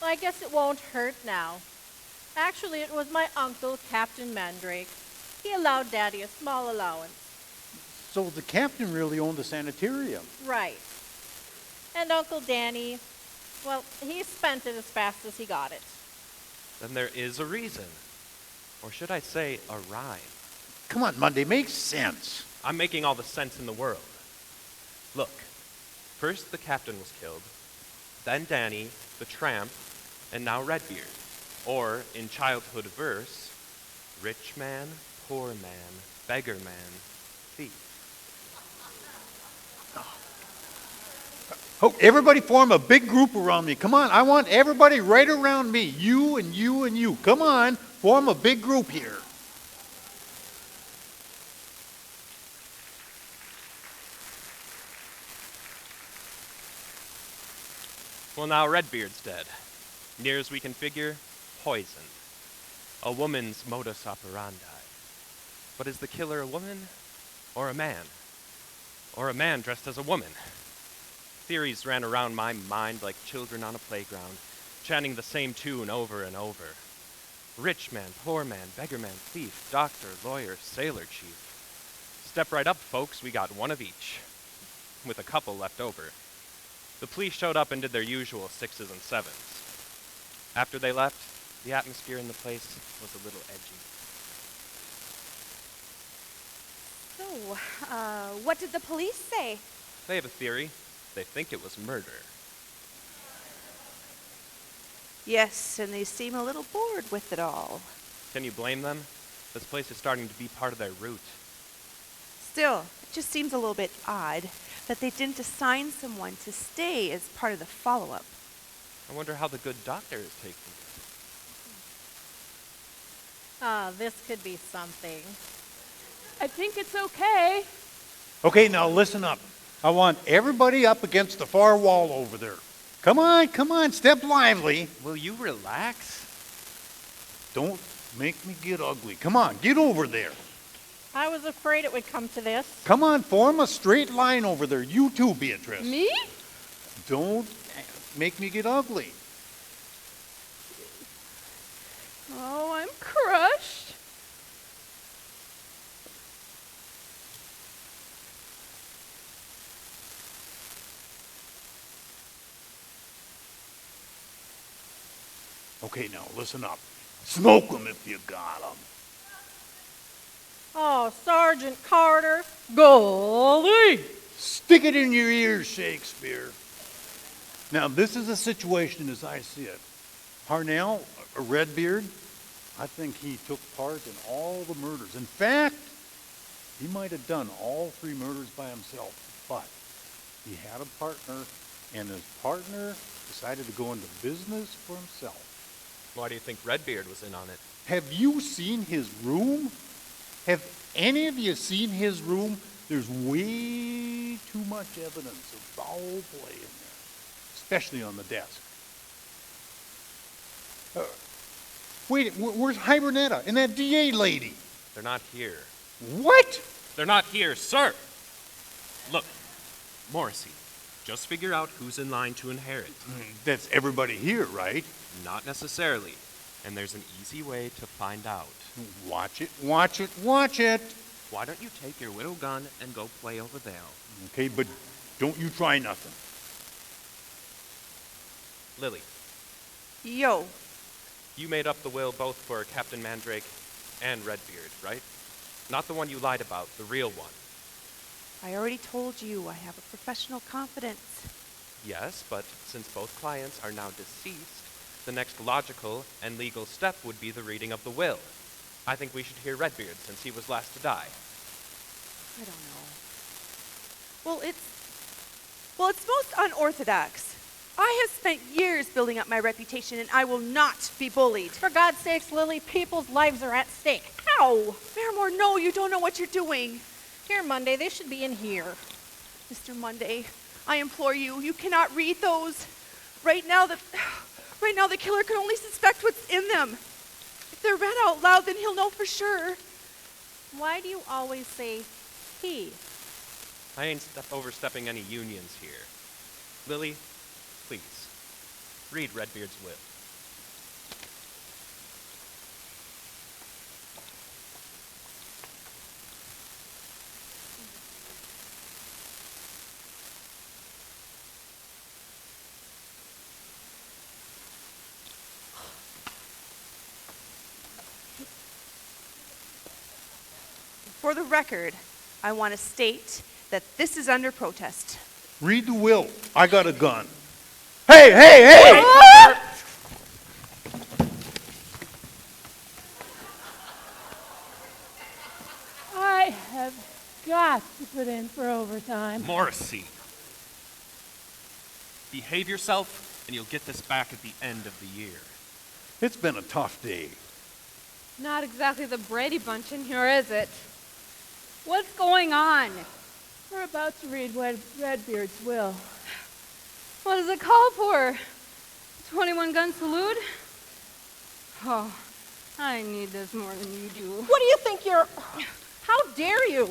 Well, I guess it won't hurt now. Actually, it was my uncle, Captain Mandrake. He allowed Daddy a small allowance. So the captain really owned the sanitarium. Right. And Uncle Danny, well, he spent it as fast as he got it. Then there is a reason. Or should I say, a rhyme. Come on, Monday, make sense. I'm making all the sense in the world. Look, first the captain was killed, then Danny, the tramp, and now Redbeard. Or, in childhood verse, rich man, poor man, beggar man, thief. Oh, everybody form a big group around me. Come on, I want everybody right around me. You and you and you. Come on, form a big group here. Well, now Redbeard's dead. Near as we can figure, poisoned. A woman's modus operandi. But is the killer a woman or a man? Or a man dressed as a woman? Theories ran around my mind like children on a playground, chanting the same tune over and over. Rich man, poor man, beggar man, thief, doctor, lawyer, sailor chief. Step right up, folks, we got one of each, with a couple left over. The police showed up and did their usual 6s and 7s. After they left, the atmosphere in the place was a little edgy. So, what did the police say? They have a theory. They think it was murder. Yes, and they seem a little bored with it all. Can you blame them? This place is starting to be part of their route. Still, it just seems a little bit odd that they didn't assign someone to stay as part of the follow-up. I wonder how the good doctor is taking it. This could be something. I think it's okay. Okay, now listen up. I want everybody up against the far wall over there. Come on, step lively. Will you relax? Don't make me get ugly. Come on, get over there. I was afraid it would come to this. Come on, form a straight line over there. You too, Beatrice. Me? Don't make me get ugly. Oh, I'm crushed. Okay, now listen up. Smoke them if you got them. Oh, Sergeant Carter. Golly! Stick it in your ears, Shakespeare. Now, this is a situation as I see it. Harnell, Redbeard, I think he took part in all the murders. In fact, he might have done all 3 murders by himself, but he had a partner, and his partner decided to go into business for himself. Why do you think Redbeard was in on it? Have you seen his room? Have any of you seen his room? There's way too much evidence of foul play in there, especially on the desk. Wait, where's Hibernetta and that DA lady? They're not here. What? They're not here, sir! Look, Morrissey, just figure out who's in line to inherit. That's everybody here, right? Not necessarily. And there's an easy way to find out. Watch it, watch it, watch it. Why don't you take your little gun and go play over there? Okay, but don't you try nothing. Lily, Yo, you made up the will both for Captain Mandrake and Redbeard, right? Not the one you lied about, the real one. I already told you I have a professional confidence. Yes, but since both clients are now deceased, the next logical and legal step would be the reading of the will. I think we should hear Redbeard since he was last to die. I don't know. Well, it's most unorthodox. I have spent years building up my reputation, and I will not be bullied. For God's sakes, Lily, people's lives are at stake. Ow! Merrimore, no, you don't know what you're doing. Here, Monday, they should be in here. Mr. Monday, I implore you, you cannot read those. Right now, Right now, the killer can only suspect what's in them. If they're read out loud, then he'll know for sure. Why do you always say he? I ain't overstepping any unions here. Lily, please, read Redbeard's will. For the record, I want to state that this is under protest. Read the will. I got a gun. Hey, hey, hey! I have got to put in for overtime. Morrissey, behave yourself, and you'll get this back at the end of the year. It's been a tough day. Not exactly the Brady Bunch in here, is it? What's going on? We're about to read Redbeard's will. What does it call for? 21 gun salute? Oh, I need this more than you do. What do you think you're... How dare you?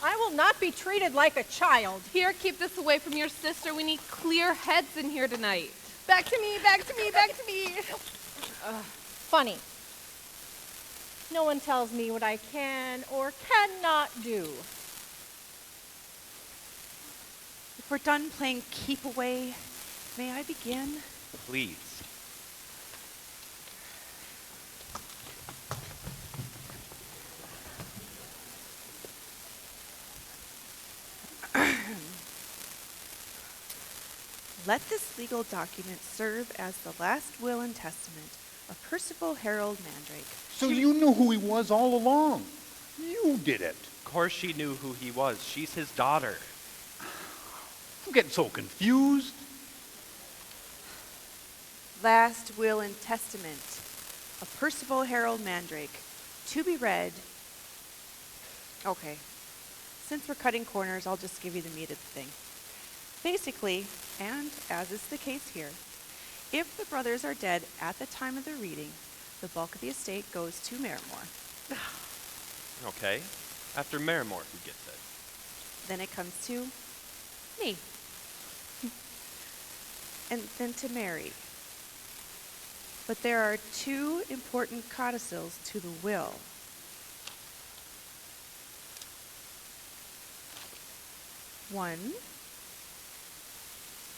I will not be treated like a child. Here, keep this away from your sister. We need clear heads in here tonight. Back to me, back to me, back to me. Funny. No one tells me what I can or cannot do. If we're done playing keep away, may I begin? Please. Let this legal document serve as the last will and testament of Percival Harold Mandrake. So you knew who he was all along. You did it. Of course she knew who he was. She's his daughter. I'm getting so confused. Last will and testament of Percival Harold Mandrake, to be read. Okay, since we're cutting corners, I'll just give you the meat of the thing. Basically, and as is the case here, if the brothers are dead at the time of the reading, the bulk of the estate goes to Merrimore. Okay. After Merrimore, who gets it? Then it comes to me. And then to Mary. But there are two important codicils to the will. One,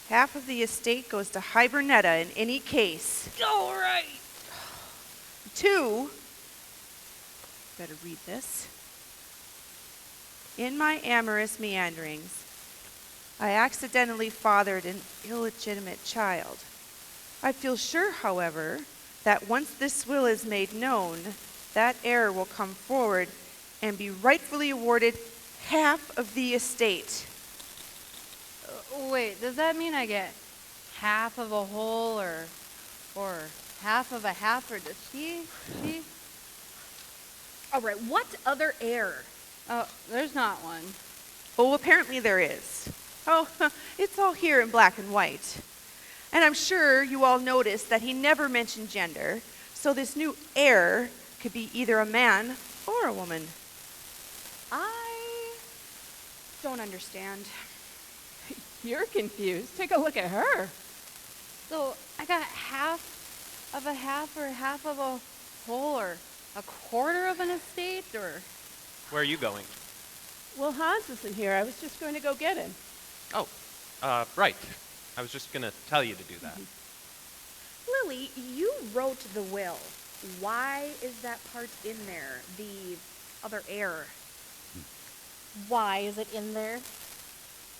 half of the estate goes to Hibernetta in any case. All right. Two, better read this. In my amorous meanderings, I accidentally fathered an illegitimate child. I feel sure, however, that once this will is made known, that heir will come forward and be rightfully awarded half of the estate. Wait, does that mean I get half of a whole or half of a half, or does she? All right, what other heir? Oh, there's not one. Oh, apparently there is. Oh, it's all here in black and white. And I'm sure you all noticed that he never mentioned gender, so this new heir could be either a man or a woman. I don't understand. You're confused. Take a look at her. So I got half of a half or half of a whole or a quarter of an estate, or? Where are you going? Well, Hans isn't here. I was just going to go get him. Oh, right. I was just gonna tell you to do that. Lily, you wrote the will. Why is that part in there? The other heir. Why is it in there?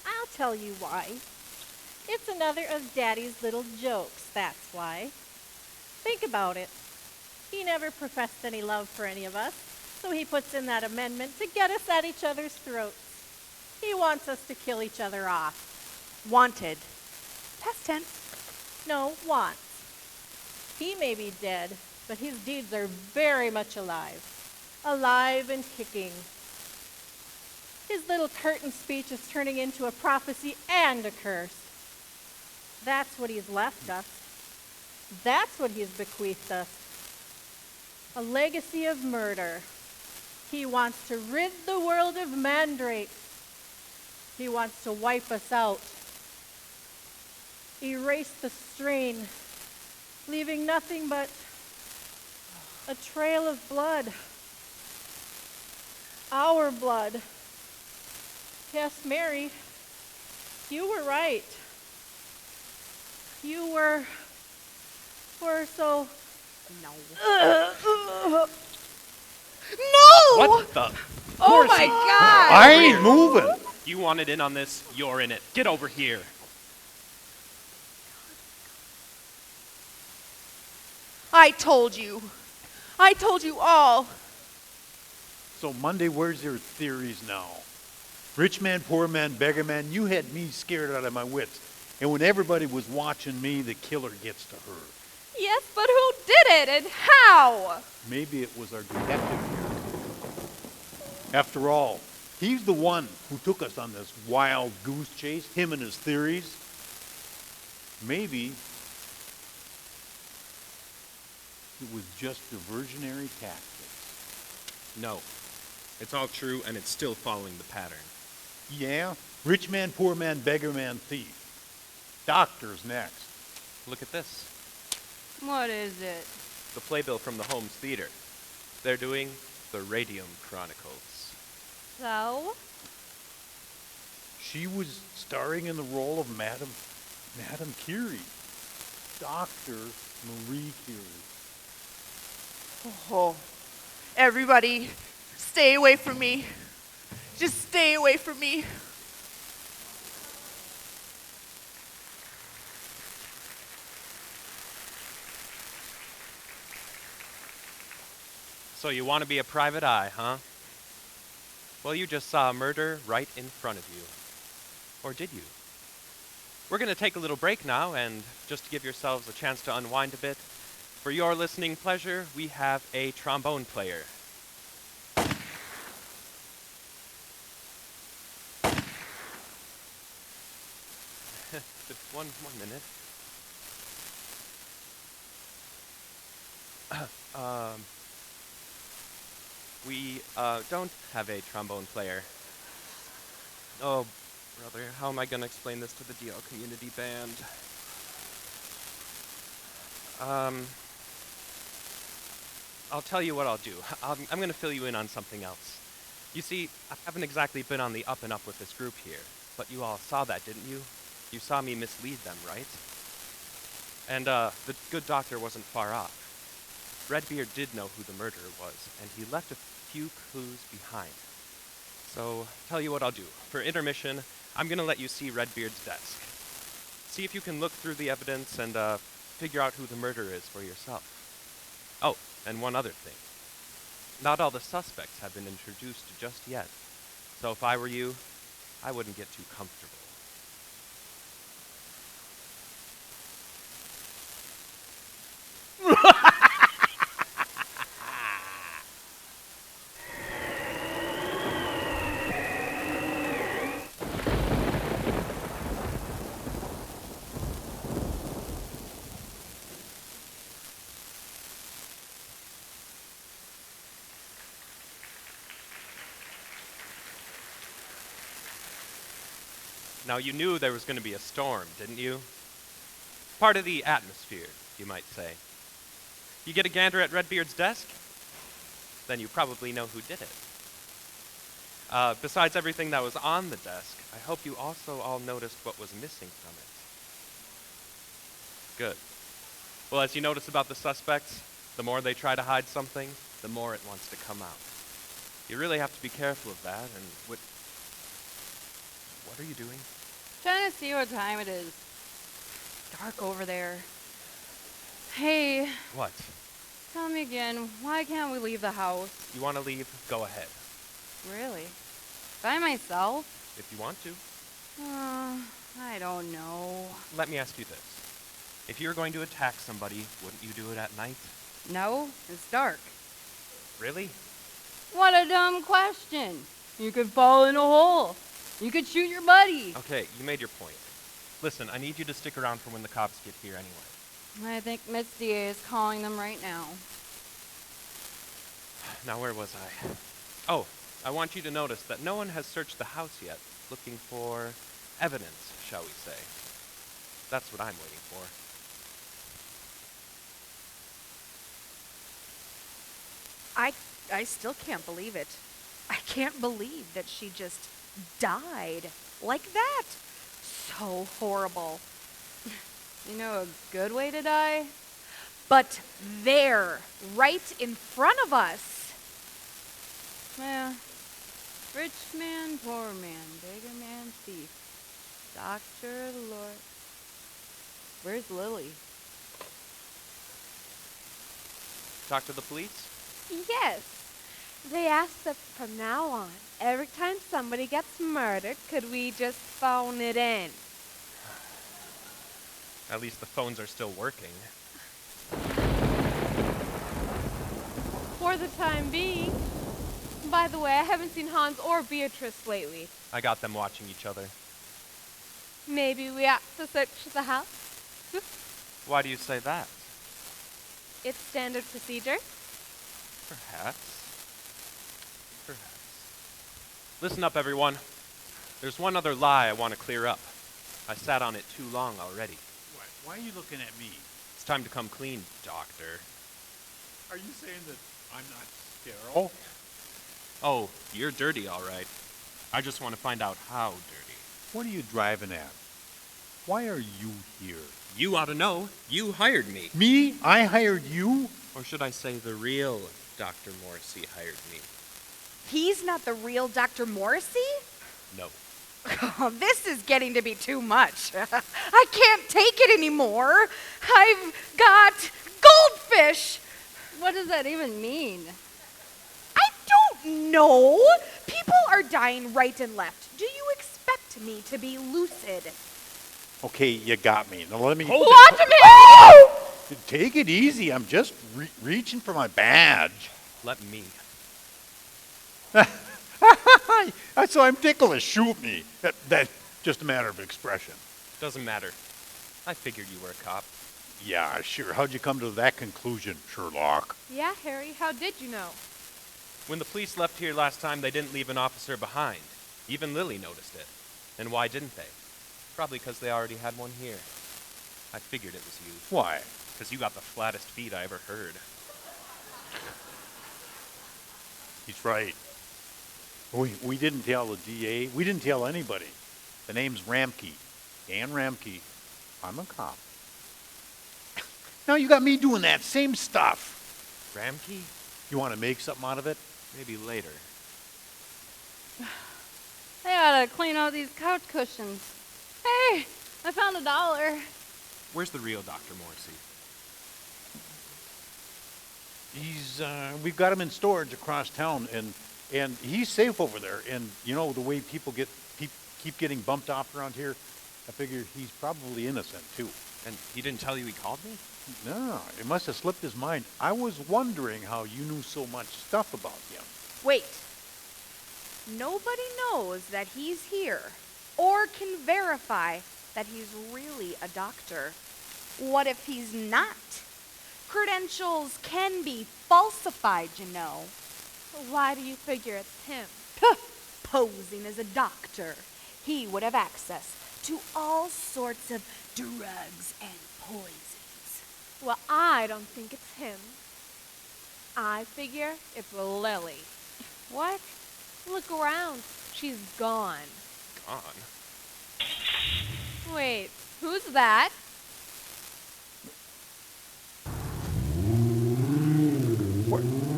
I'll tell you why. It's another of Daddy's little jokes, that's why. Think about it. He never professed any love for any of us, so he puts in that amendment to get us at each other's throats. He wants us to kill each other off. Wanted. Past tense. No, wants. He may be dead, but his deeds are very much alive. Alive and kicking. His little curtain speech is turning into a prophecy and a curse. That's what he's left us. That's what he's bequeathed us. A legacy of murder. He wants to rid the world of mandrakes. He wants to wipe us out. Erase the strain, leaving nothing but a trail of blood. Our blood. Yes, Mary, you were right. You were so... No. No! What the? Oh my God! I ain't moving. You wanted in on this, you're in it. Get over here. I told you. I told you all. So Monday, where's your theories now? Rich man, poor man, beggar man, you had me scared out of my wits. And when everybody was watching me, the killer gets to her. Yes, but who did it and how? Maybe it was our detective here. After all, he's the one who took us on this wild goose chase, him and his theories. Maybe it was just diversionary tactics. No. It's all true, and it's still following the pattern. Yeah? Rich man, poor man, beggar man, thief. Doctor's next. Look at this. What is it? The playbill from the Holmes Theater. They're doing the Radium Chronicles. So? She was starring in the role of Madame Curie. Dr. Marie Curie. Oh, everybody, stay away from me. Just stay away from me. So you want to be a private eye, huh? Well, you just saw a murder right in front of you. Or did you? We're going to take a little break now, and just to give yourselves a chance to unwind a bit, for your listening pleasure, we have a trombone player. Just one minute. We don't have a trombone player. Oh, brother, how am I going to explain this to the DL community band? I'll tell you what I'll do. I'm going to fill you in on something else. You see, I haven't exactly been on the up and up with this group here, but you all saw that, didn't you? You saw me mislead them, right? And the good doctor wasn't far off. Redbeard did know who the murderer was, and he left a few clues behind. So, tell you what I'll do. For intermission, I'm going to let you see Redbeard's desk. See if you can look through the evidence and figure out who the murderer is for yourself. Oh, and one other thing. Not all the suspects have been introduced just yet. So if I were you, I wouldn't get too comfortable. Now, you knew there was going to be a storm, didn't you? Part of the atmosphere, you might say. You get a gander at Redbeard's desk? Then you probably know who did it. Besides everything that was on the desk, I hope you also all noticed what was missing from it. Good. Well, as you notice about the suspects, the more they try to hide something, the more it wants to come out. You really have to be careful of that, and what are you doing? Trying to see what time it is. Dark over there. Hey, What? tell me again, why can't we leave the house? You want to leave? Go ahead. Really? By myself? If you want to. I don't know. Let me ask you this. If you were going to attack somebody, wouldn't you do it at night? No, it's dark. Really? What a dumb question. You could fall in a hole. You could shoot your buddy. Okay, you made your point. Listen, I need you to stick around for when the cops get here anyway. I think Miss DA is calling them right now. Now, where was I? Oh, I want you to notice that no one has searched the house yet, looking for evidence, shall we say. That's what I'm waiting for. I still can't believe it. I can't believe that she just died like that. So horrible. You know a good way to die? But there, right in front of us. Well, rich man, poor man, beggar man, thief, doctor, Lord. Where's Lily? Talk to the police? Yes. They asked that from now on, every time somebody gets murdered, could we just phone it in? At least the phones are still working. For the time being. By the way, I haven't seen Hans or Beatrice lately. I got them watching each other. Maybe we ought to search the house? Why do you say that? It's standard procedure. Perhaps. Listen up, everyone. There's one other lie I want to clear up. I sat on it too long already. Why are you looking at me? It's time to come clean, Doctor. Are you saying that I'm not sterile? Oh, you're dirty, all right. I just want to find out how dirty. What are you driving at? Why are you here? You ought to know. You hired me. Me? I hired you? Or should I say the real Dr. Morrissey hired me? He's not the real Dr. Morrissey? No. Oh, this is getting to be too much. I can't take it anymore. I've got goldfish. What does that even mean? I don't know. People are dying right and left. Do you expect me to be lucid? Okay, you got me. Now let me... Watch me! Oh! Take it easy. I'm just reaching for my badge. Let me. So I'm ticklish. Shoot me. That's just a matter of expression. Doesn't matter. I figured you were a cop. Yeah, sure. How'd you come to that conclusion, Sherlock? Yeah, Harry, how did you know? When the police left here last time, they didn't leave an officer behind. Even Lily noticed it. And why didn't they? Probably because they already had one here. I figured it was you. Why? Because you got the flattest feet I ever heard. He's right. We didn't tell the DA. We didn't tell anybody. The name's Ramke. Dan Ramke. I'm a cop. Now you got me doing that same stuff. Ramke? You want to make something out of it? Maybe later. They ought to clean out these couch cushions. Hey, I found $1. Where's the real Dr. Morrissey? We've got him in storage across town, and he's safe over there. And you know the way people keep getting bumped off around here, I figure he's probably innocent too. And he didn't tell you he called me? No, it must have slipped his mind. I was wondering how you knew so much stuff about him. Wait. Nobody knows that he's here or can verify that he's really a doctor. What if he's not? Credentials can be falsified, you know. Why do you figure it's him? Posing as a doctor. He would have access to all sorts of drugs and poisons. Well, I don't think it's him. I figure it's Lily. What? Look around. She's gone. Gone? Wait, who's that?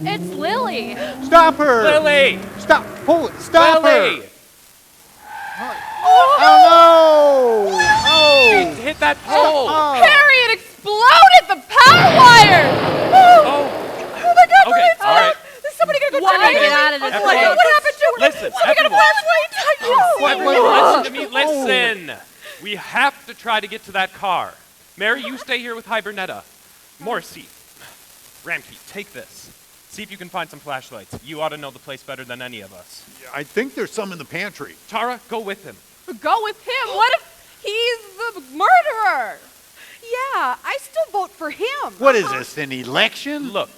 It's Lily. Stop her! Lily! Stop! Pull it! Stop Lily! her! Oh no! Oh! She hit that pole! Oh. Harry, it exploded the power wire! Oh! Oh my God! Okay, Lily, all right. Is somebody gonna go Why check it? get out of this Everyone, place? What happened to her? Listen, Somebody got a everyone. flashlight! Listen to me, listen! We have to try to get to that car. Mary, you stay here with Hibernetta. Morrissey, Ramke, take this. See if you can find some flashlights. You ought to know the place better than any of us. I think there's some in the pantry. Tara, go with him. Go with him. What if He's the murderer. Yeah, I still vote for him. What is this, an election? Look,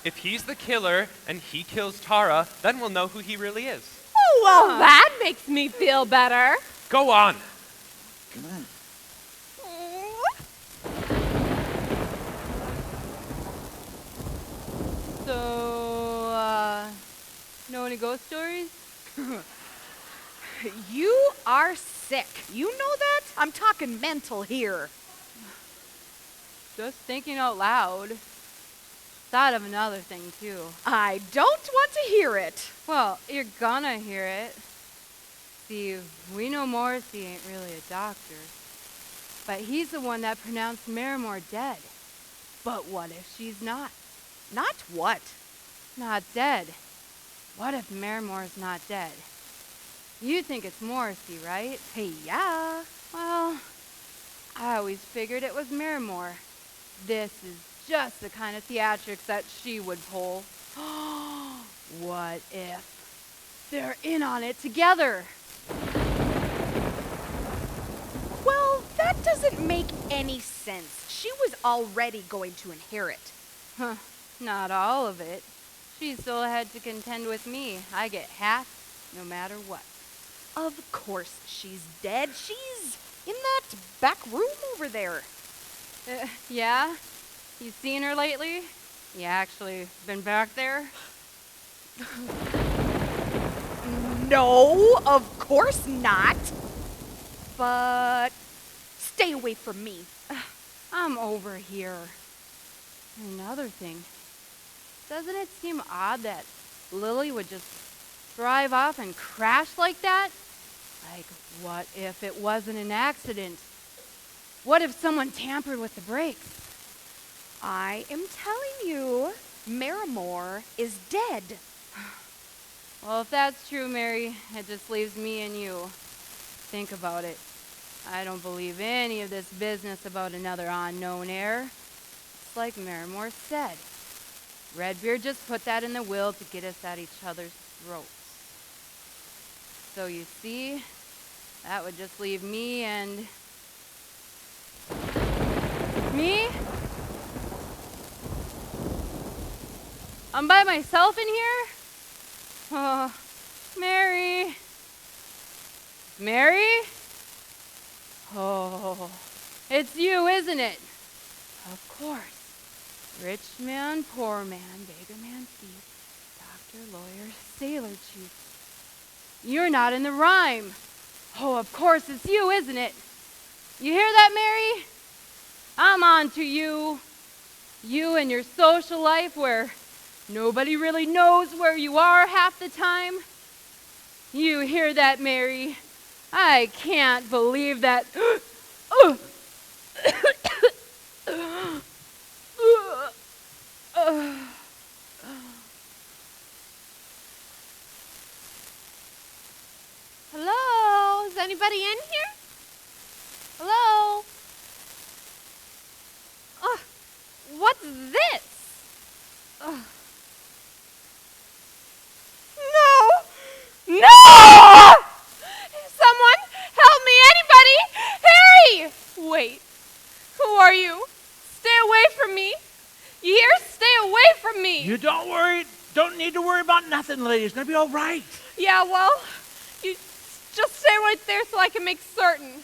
if he's the killer and he kills Tara, then we'll know who he really is. Oh, well, that makes me feel better. Go on. Come on. So, know any ghost stories? You are sick. You know that? I'm talking mental here. Just thinking out loud. Thought of another thing, too. I don't want to hear it. Well, you're gonna hear it. See, we know Morrissey ain't really a doctor, but he's the one that pronounced Marimore dead. But what if she's not? Not what? Not dead. What if Marimore's not dead? You think it's Morrissey, right? Hey, yeah. Well, I always figured it was Marimore. This is just the kind of theatrics that she would pull. What if they're in on it together? Well, that doesn't make any sense. She was already going to inherit. Huh, not all of it. She still had to contend with me. I get half no matter what. Of course she's dead. She's in that back room over there. Yeah? You seen her lately? You actually been back there? No, of course not. But stay away from me. I'm over here. Another thing. Doesn't it seem odd that Lily would just drive off and crash like that? Like, what if it wasn't an accident? What if someone tampered with the brakes? I am telling you, Marimore is dead. Well, if that's true, Mary, it just leaves me and you. Think about it. I don't believe any of this business about another unknown heir. It's like Marimore said. Redbeard just put that in the will to get us at each other's throats. So you see, that would just leave me and... Me? I'm by myself in here? Oh, Mary. Mary? Oh, it's you, isn't it? Of course. Rich man, poor man, beggar man, thief, doctor, lawyer, sailor chief. You're not in the rhyme. Oh, of course it's you, isn't it? You hear that, Mary? I'm on to you. You and your social life where nobody really knows where you are half the time. You hear that, Mary? I can't believe that. Hello? Is anybody in here? Hello? What's this? No! No! Someone help me! Anybody! Harry! Wait. Who are you? Stay away from me. You hear? Stay away from me. You don't need to worry about nothing, lady. It's gonna be all right. Yeah, well, you just stay right there so I can make certain.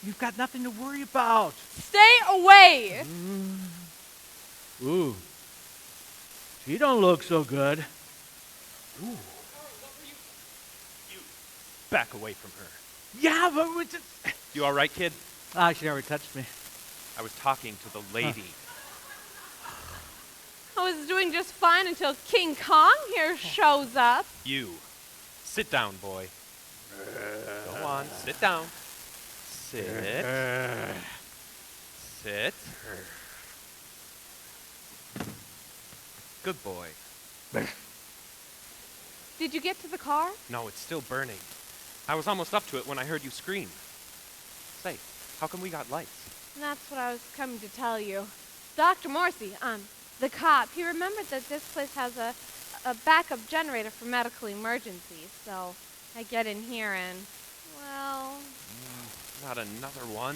You've got nothing to worry about. Stay away. Ooh. She don't look so good. Ooh. You back away from her. Yeah, but we just... You all right, kid? She never touched me. I was talking to the lady. I was doing just fine until King Kong here shows up. You. Sit down, boy. Go on, sit down. Sit. Sit. Good boy. Did you get to the car? No, it's still burning. I was almost up to it when I heard you scream. Say, how come we got lights? And that's what I was coming to tell you. Dr. Morrissey, the cop, he remembered that this place has a backup generator for medical emergencies. So I get in here and, well... Not another one.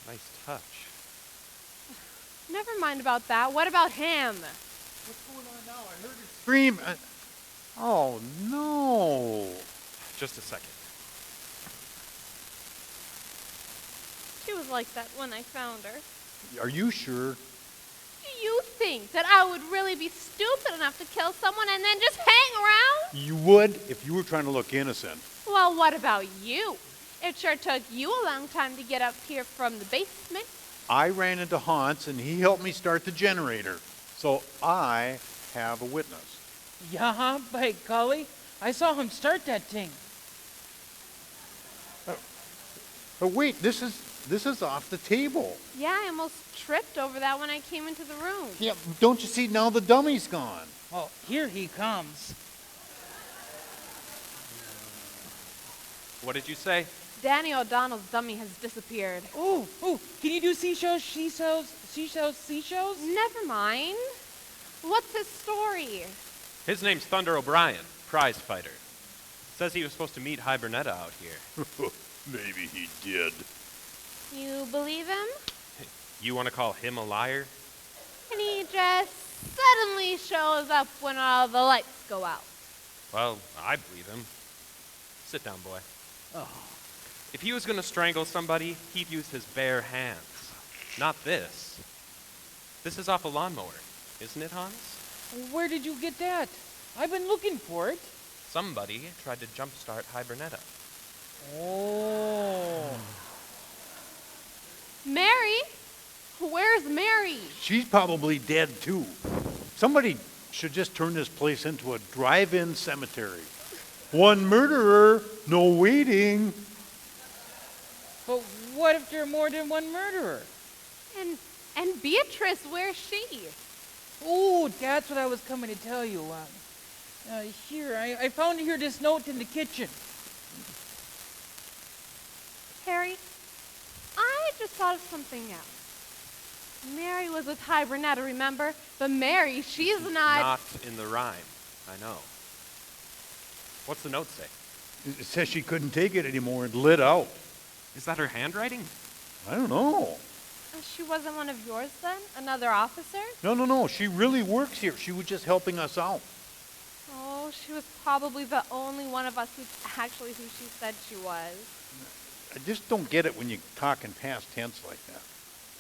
Nice touch. Never mind about that. What about him? What's going on now? I heard it scream. Oh, no. Just a second. She was like that when I found her. Are you sure? Do you think that I would really be stupid enough to kill someone and then just hang around? You would if you were trying to look innocent. Well, what about you? It sure took you a long time to get up here from the basement. I ran into Hans and he helped me start the generator. So I have a witness. Yeah, by golly. I saw him start that thing. But wait, this is off the table. Yeah, I almost tripped over that when I came into the room. Yeah, don't you see now the dummy's gone? Oh, here he comes. What did you say? Danny O'Donnell's dummy has disappeared. Oh, can you do seashells? Never mind. What's his story? His name's Thunder O'Brien, prize fighter. Says he was supposed to meet Hibernetta out here. Maybe he did. You believe him? You want to call him a liar? And he just suddenly shows up when all the lights go out. Well, I believe him. Sit down, boy. Oh. If he was going to strangle somebody, he'd use his bare hands. Not this. This is off a lawnmower, isn't it, Hans? Where did you get that? I've been looking for it. Somebody tried to jumpstart Hibernetta. Oh. Mary? Where's Mary? She's probably dead too. Somebody should just turn this place into a drive-in cemetery. One murderer, no waiting. But what if there are more than one murderer? And Beatrice, where's she? Oh, that's what I was coming to tell you. Here, I found here this note in the kitchen. Harry, I just thought of something else. Mary was with Hibernetta, remember? But Mary, she's not... Not in the rhyme, I know. What's the note say? It says she couldn't take it anymore and lit out. Is that her handwriting? I don't know. She wasn't one of yours then? Another officer? No. She really works here. She was just helping us out. Oh, she was probably the only one of us who's actually who she said she was. I just don't get it when you talk in past tense like that.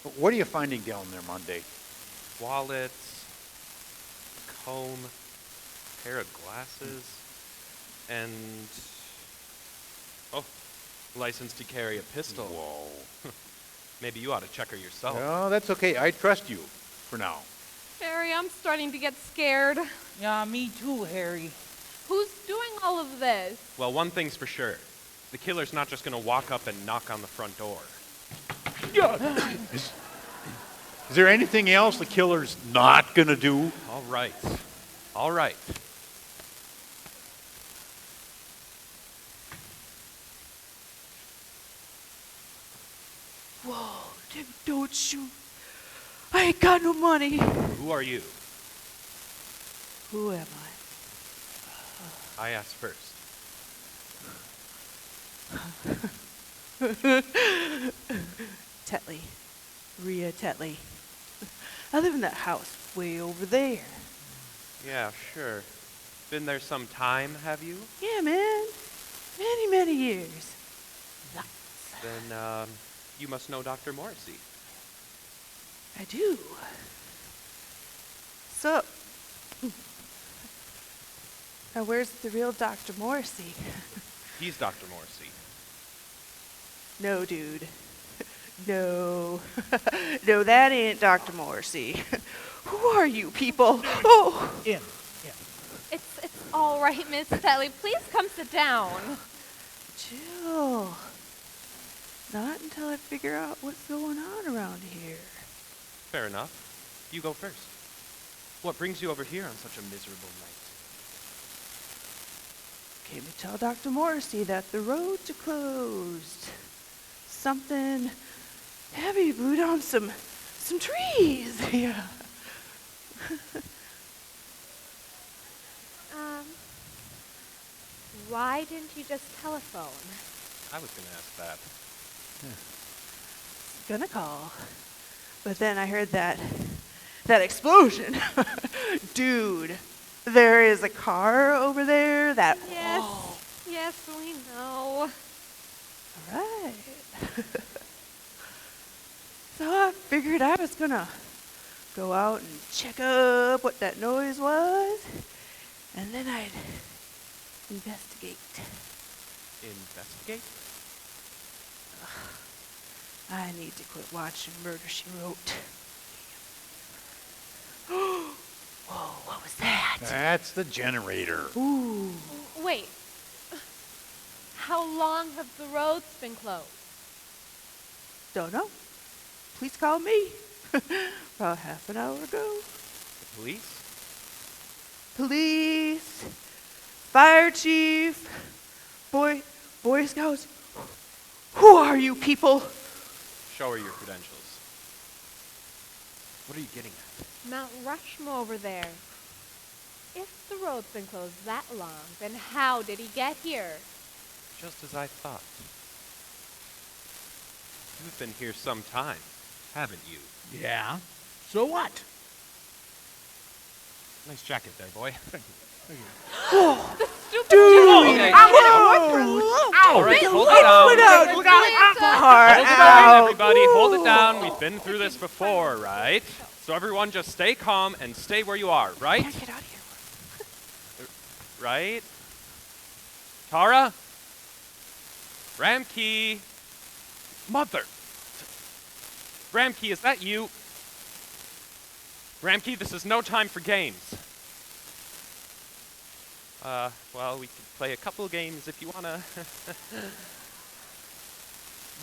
But what are you finding down there, Monday? Wallets, comb, pair of glasses, and... oh, license to carry a pistol. Whoa. Maybe you ought to check her yourself. No, that's okay. I trust you for now. Harry, I'm starting to get scared. Yeah, me too, Harry. Who's doing all of this? Well, one thing's for sure. The killer's not just going to walk up and knock on the front door. Is there anything else the killer's not going to do? All right. All right. Whoa, Tim, don't shoot. I ain't got no money. Who are you? Who am I asked first. Tetley. Rhea Tetley. I live in that house way over there. Yeah, sure. Been there some time, have you? Yeah, man. Many years. Then, you must know Dr. Morrissey. I do. So, now where's the real Dr. Morrissey? He's Dr. Morrissey. No, dude. No. No, that ain't Dr. Morrissey. Who are you people? Oh! In. It's all right, Miss Tetley. Please come sit down. Chill. Not until I figure out what's going on around here. Fair enough. You go first. What brings you over here on such a miserable night? Came to tell Dr. Morrissey that the roads are closed. Something heavy blew down some trees. Yeah. Why didn't you just telephone? I was going to ask that. Gonna call. But then I heard that explosion. Dude, there is a car over there that... Yes. Yes, we know. All right. So I figured I was gonna go out and check up what that noise was, and then I'd investigate. Investigate? I need to quit watching Murder, She Wrote. Whoa, what was that? That's the generator. Ooh. Wait. How long have the roads been closed? Don't know. Police called me about half an hour ago. The police? Police, fire chief, Boy Scouts. Who are you people? Show her your credentials. What are you getting at? Mount Rushmore over there. If the road's been closed that long, then how did he get here? Just as I thought. You've been here some time, haven't you? Yeah. So what? Nice jacket there, boy. Dude! All right, hold it down. Hold it down, everybody. Hold it down. We've been through this before, right? So everyone just stay calm and stay where you are, right? Get out of here. Right? Tara? Ramkey? Mother! Ramkey, is that you? Ramkey, this is no time for games. Well, we could play a couple of games if you wanna.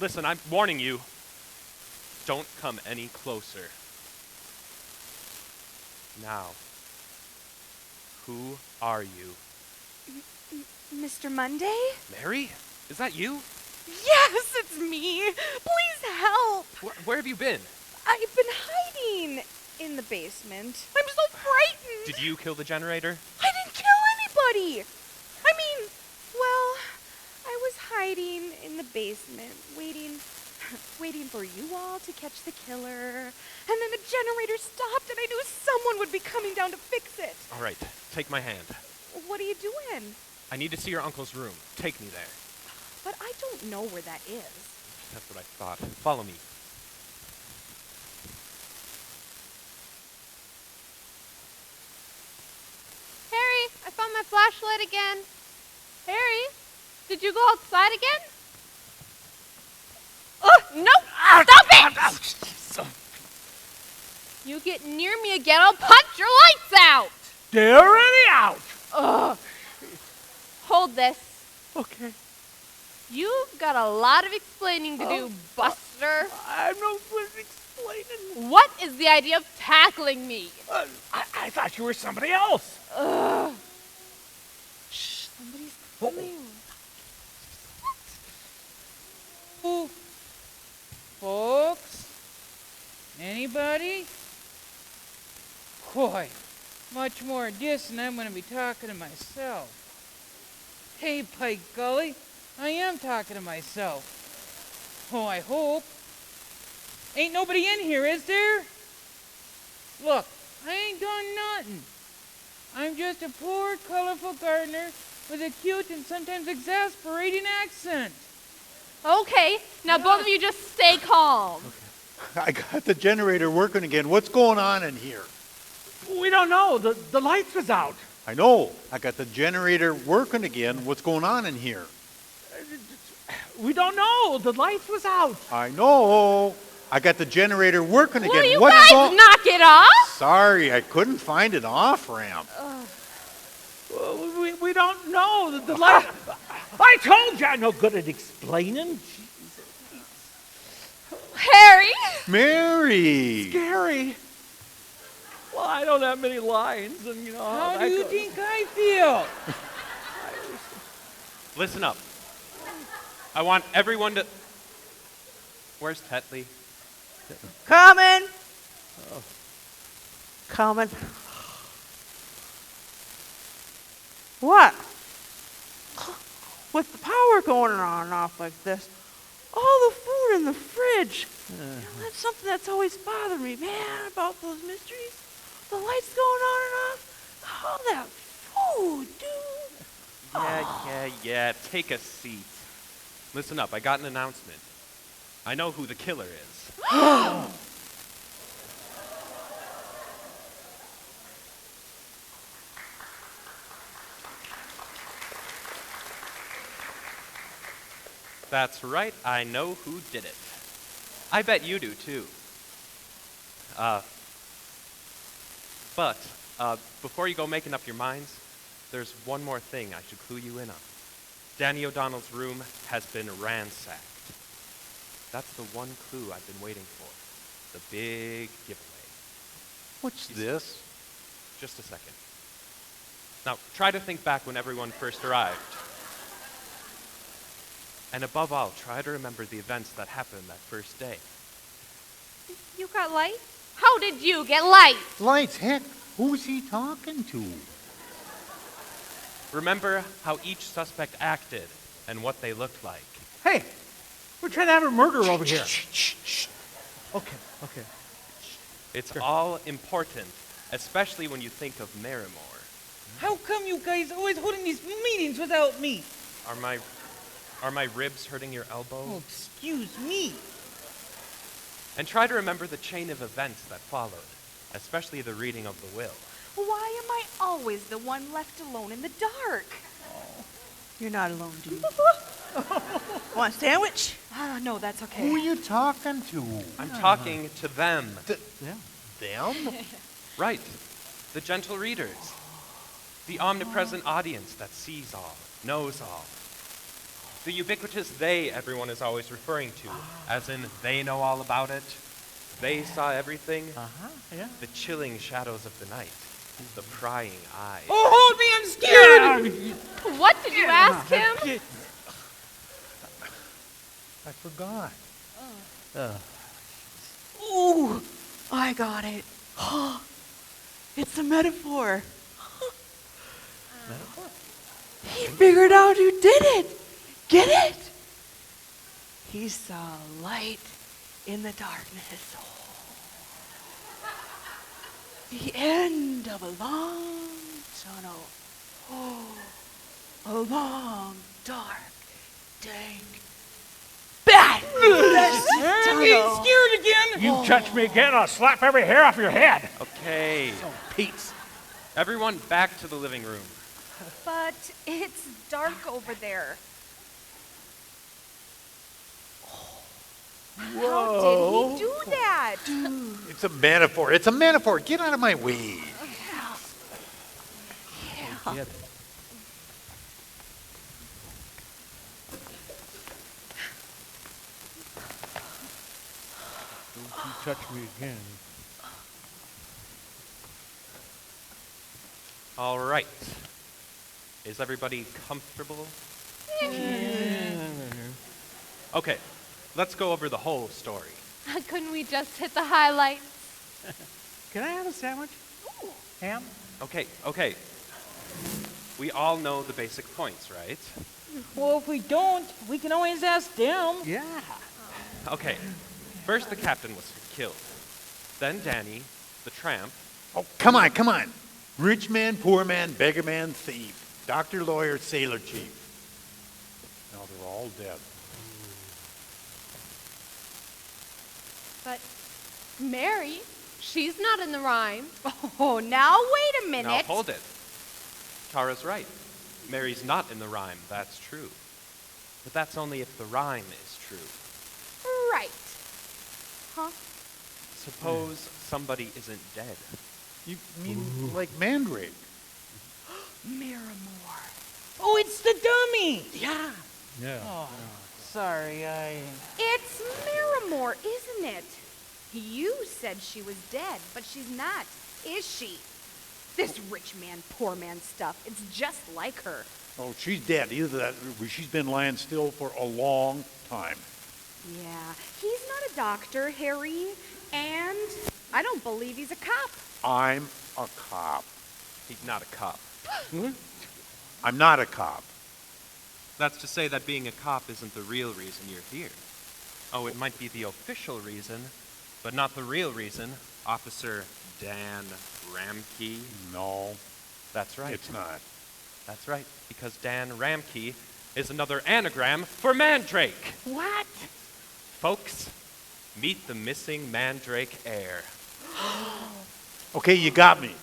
Listen, I'm warning you. Don't come any closer. Now, who are you? Mr. Monday? Mary? Is that you? Yes, it's me. Please help. Where have you been? I've been hiding in the basement. I'm so frightened. Did you kill the generator? I didn't kill anybody. I mean, well, I was hiding in the basement, waiting for you all to catch the killer. And then the generator stopped, and I knew someone would be coming down to fix it. All right, take my hand. What are you doing? I need to see your uncle's room. Take me there. But I don't know where that is. That's what I thought. Follow me. Harry, I found my flashlight again. Harry, did you go outside again? No! Stop it! You get near me again, I'll punch your lights out! They're already out. Ugh. Hold this. Okay. You've got a lot of explaining to do, Buster. I'm no good at explaining. What is the idea of tackling me? I thought you were somebody else. Ugh. Shh, somebody's coming. Ooh. Folks? Anybody? Boy, much more of this than I'm going to be talking to myself. Hey, Pike Gully, I am talking to myself. Oh, I hope. Ain't nobody in here, is there? Look, I ain't done nothing. I'm just a poor, colorful gardener with a cute and sometimes exasperating accent. Okay, now both of you just stay calm. I got the generator working again. What's going on in here? We don't know. The lights was out. I know. I got the generator working again. What's going on in here? We don't know. The lights was out. I know. I got the generator working again. Will you What's guys going- knock it off? Sorry, I couldn't find an off-ramp. We don't know. The light. I told you I'm no good at explaining. Harry! Mary! Scary. Well, I don't have many lines, and How do you think I feel? Listen up. I want everyone to... Where's Tetley? Coming. Coming. What? with the power going on and off like this, all the food in the fridge. That's something that's always bothered me, man, about those mysteries. The lights going on and off. All that food, dude. Yeah. Take a seat. Listen up, I got an announcement. I know who the killer is. That's right, I know who did it. I bet you do too. But before you go making up your minds, there's one more thing I should clue you in on. Danny O'Donnell's room has been ransacked. That's the one clue I've been waiting for. The big giveaway. What's this? Just a second. Now, try to think back when everyone first arrived. And above all, try to remember the events that happened that first day. You got light? How did you get light? Lights, heck, who's he talking to? Remember how each suspect acted and what they looked like. Hey, we're trying to have a murder over here. Okay. It's all important, especially when you think of Marimore. How come you guys always holding these meetings without me? Are my ribs hurting your elbow? Oh, excuse me. And try to remember the chain of events that followed, especially the reading of the will. Why am I always the one left alone in the dark? You're not alone, dude. Want a sandwich? No, that's okay. Who are you talking to? I'm talking to them. Them? Right. The gentle readers. The omnipresent audience that sees all, knows all. The ubiquitous they everyone is always referring to, as in they know all about it. They saw everything. Yeah. The chilling shadows of the night. The prying eyes. Oh, hold me, I'm scared! What did you ask him? I forgot. Ooh, I got it. It's a metaphor. He figured out who did it. Get it? He saw light in the darkness. The end of a long tunnel. A long, dark, dank, bad I'm getting scared again! You touch me again, I'll slap every hair off your head. Okay. Peace. Everyone back to the living room. But it's dark over there. How did he do that? It's a metaphor. It's a metaphor. Get out of my way. Yeah. Don't you touch me again. All right. Is everybody comfortable? Okay, let's go over the whole story. Couldn't we just hit the highlights? Can I have a sandwich? Ham? Okay. We all know the basic points, right? Well, if we don't, we can always ask them. Yeah. Okay, first the captain was killed. Then Danny, the tramp. Oh, come on. Rich man, poor man, beggar man, thief. Doctor, lawyer, sailor chief. Now they're all dead. But Mary, she's not in the rhyme. Oh, now wait a minute. Now hold it. Tara's right. Mary's not in the rhyme, that's true. But that's only if the rhyme is true. Right. Huh? Suppose somebody isn't dead. You mean like Mandrake? Miramore. Oh, it's the dummy! Yeah. Yeah. Oh, sorry, It's Miramore, isn't it? You said she was dead, but she's not, is she? This rich man, poor man stuff, it's just like her. Oh, she's dead. Either that, or she's been lying still for a long time. Yeah, he's not a doctor, Harry, and I don't believe he's a cop. I'm a cop. He's not a cop. I'm not a cop. That's to say that being a cop isn't the real reason you're here. Oh, it might be the official reason, but not the real reason, Officer Dan Ramkey. No, That's right. it's not. That's right, because Dan Ramkey is another anagram for Mandrake. What? Folks, meet the missing Mandrake heir. Okay, you got me.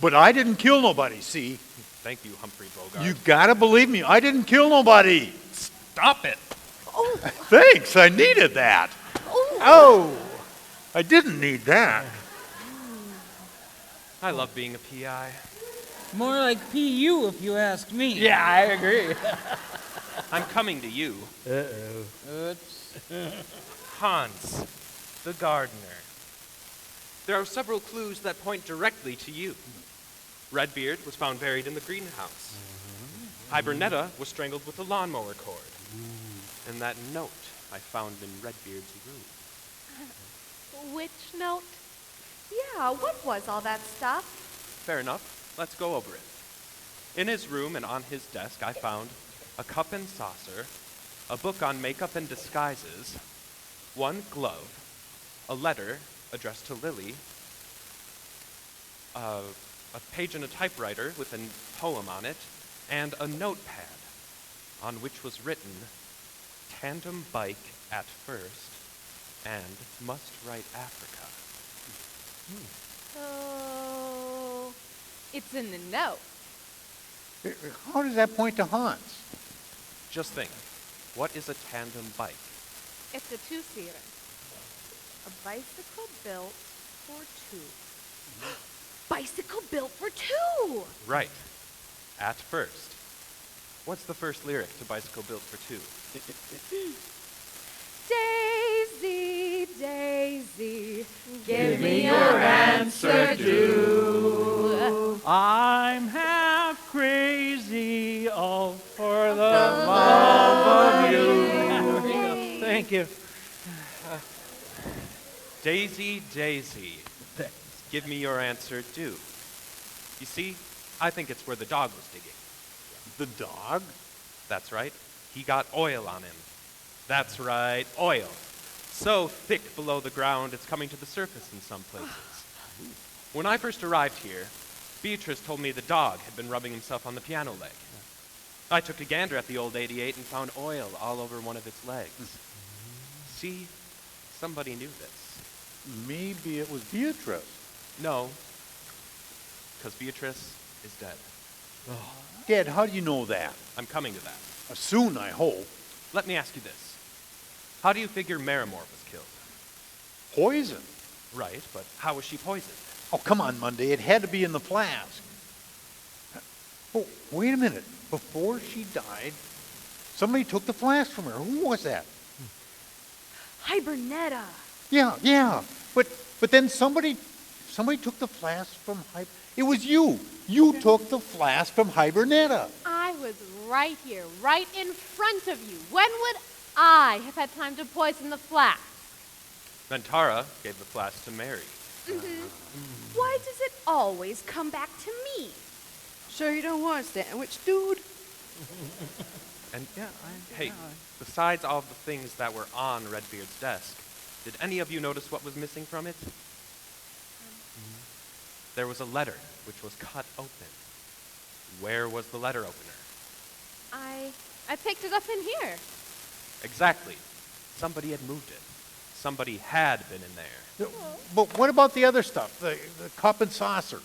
But I didn't kill nobody, see? Thank you, Humphrey Bogart. You gotta believe me, I didn't kill nobody. Stop it! Thanks, I needed that. Oh, I didn't need that. I love being a PI. More like PU if you ask me. Yeah, I agree. I'm coming to you. Oops. Hans, the gardener. There are several clues that point directly to you. Redbeard was found buried in the greenhouse. Hibernetta was strangled with a lawnmower cord. And that note I found in Redbeard's room. Which note? Yeah, what was all that stuff? Fair enough. Let's go over it. In his room and on his desk, I found a cup and saucer, a book on makeup and disguises, one glove, a letter addressed to Lily, a page in a typewriter with a poem on it, and a notepad on which was written, "Tandem bike at first, and must write Africa." So, it's in the note. How does that point to Hans? Just think, what is a tandem bike? It's a two-seater. A bicycle built for two. Bicycle built for two! Right. At first. What's the first lyric to Bicycle Built for Two? Daisy, Daisy, Give me your answer due. I'm half crazy, all for the love of you. Thank you. Daisy, Daisy. Give me your answer due. You see, I think it's where the dog was digging. The dog? That's right. He got oil on him. That's right, oil. So thick below the ground, it's coming to the surface in some places. When I first arrived here, Beatrice told me the dog had been rubbing himself on the piano leg. I took a gander at the old 88 and found oil all over one of its legs. See, somebody knew this. Maybe it was Beatrice. No, because Beatrice is dead. Dad, how do you know that? I'm coming to that. Soon, I hope. Let me ask you this. How do you figure Marimore was killed? Poison. Right, but how was she poisoned? Oh, come on, Monday. It had to be in the flask. Oh, wait a minute. Before she died, somebody took the flask from her. Who was that? Hibernetta. Yeah. But then somebody took the flask from It was you. You took the flask from Hibernetta. I was right here, right in front of you. When would I have had time to poison the flask? Then Tara gave the flask to Mary. Why does it always come back to me? Sure you don't want a sandwich, dude? And hey, besides all the things that were on Redbeard's desk, did any of you notice what was missing from it? There was a letter which was cut open. Where was the letter opener? I picked it up in here. Exactly. Somebody had moved it. Somebody had been in there. But what about the other stuff? The cup and saucer?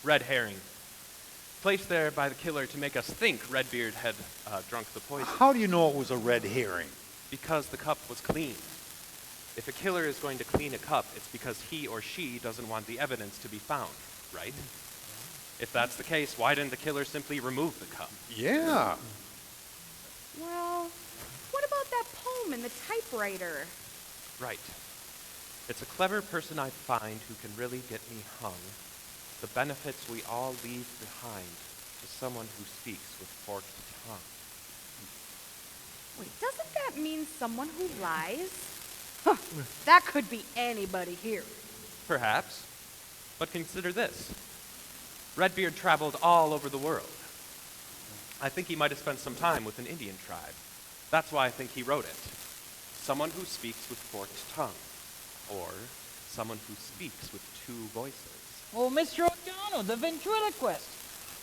Red herring. Placed there by the killer to make us think Redbeard had drunk the poison. How do you know it was a red herring? Because the cup was clean. If a killer is going to clean a cup, it's because he or she doesn't want the evidence to be found, right? If that's the case, why didn't the killer simply remove the cup? Yeah. Well, what about that poem in the typewriter? Right. It's a clever person I find who can really get me hung. The benefits we all leave behind to someone who speaks with forked tongue. Wait, doesn't that mean someone who lies? Huh, that could be anybody here. Perhaps. But consider this. Redbeard traveled all over the world. I think he might have spent some time with an Indian tribe. That's why I think he wrote it. Someone who speaks with forked tongue, or someone who speaks with two voices. Oh, Mr. O'Donnell, the ventriloquist.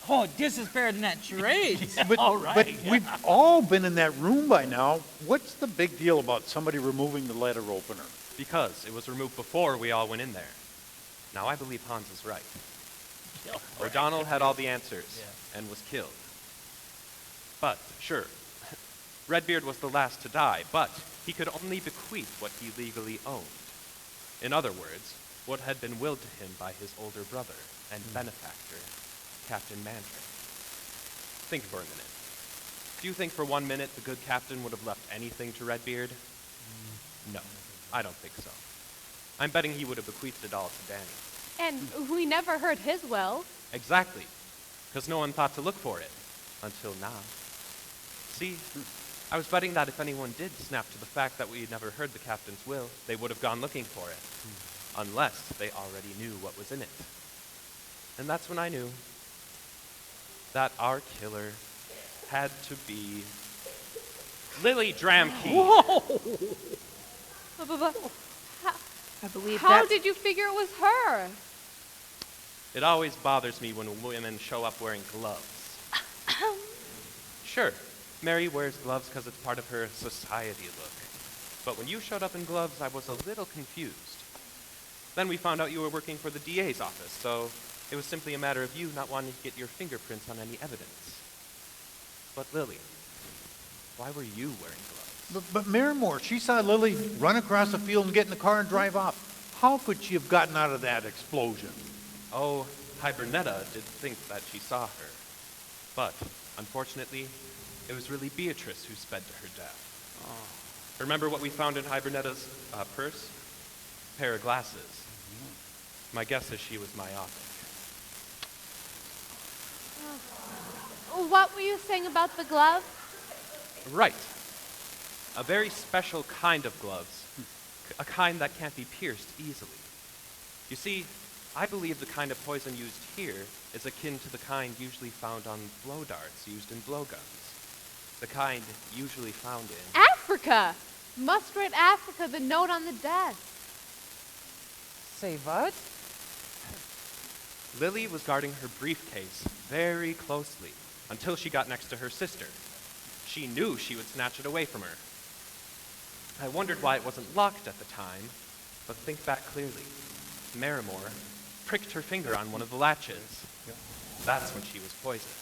Oh, this is better than that charades. But, All right. but we've all been in that room by now. What's the big deal about somebody removing the letter opener? Because it was removed before we all went in there. Now I believe Hans is right. O'Donnell had all the answers and was killed. But, sure, Redbeard was the last to die, but he could only bequeath what he legally owned. In other words, what had been willed to him by his older brother and benefactor, Captain Mandrake. Think for a minute. Do you think for 1 minute the good captain would have left anything to Redbeard? No, I don't think so. I'm betting he would have bequeathed it all to Danny. And we never heard his will. Exactly, because no one thought to look for it, until now. See, I was betting that if anyone did snap to the fact that we had never heard the captain's will, they would have gone looking for it, unless they already knew what was in it. And that's when I knew that our killer had to be Lily Dramkey. I believe How did you figure it was her? It always bothers me when women show up wearing gloves. Sure, Mary wears gloves because it's part of her society look. But when you showed up in gloves, I was a little confused. Then we found out you were working for the DA's office, so it was simply a matter of you not wanting to get your fingerprints on any evidence. But Lily, why were you wearing gloves? But Marimore, she saw Lily run across the field and get in the car and drive off. How could she have gotten out of that explosion? Oh, Hibernetta did think that she saw her. But, unfortunately, it was really Beatrice who sped to her death. Remember what we found in Hibernetta's purse? A pair of glasses. My guess is she was myopic. What were you saying about the glove? Right. A very special kind of gloves. A kind that can't be pierced easily. You see, I believe the kind of poison used here is akin to the kind usually found on blow darts used in blowguns. The kind usually found in Africa! Must write Africa, the note on the desk. Say what? Lily was guarding her briefcase very closely until she got next to her sister. She knew she would snatch it away from her. I wondered why it wasn't locked at the time, but think back clearly. Marimore pricked her finger on one of the latches. That's when she was poisoned.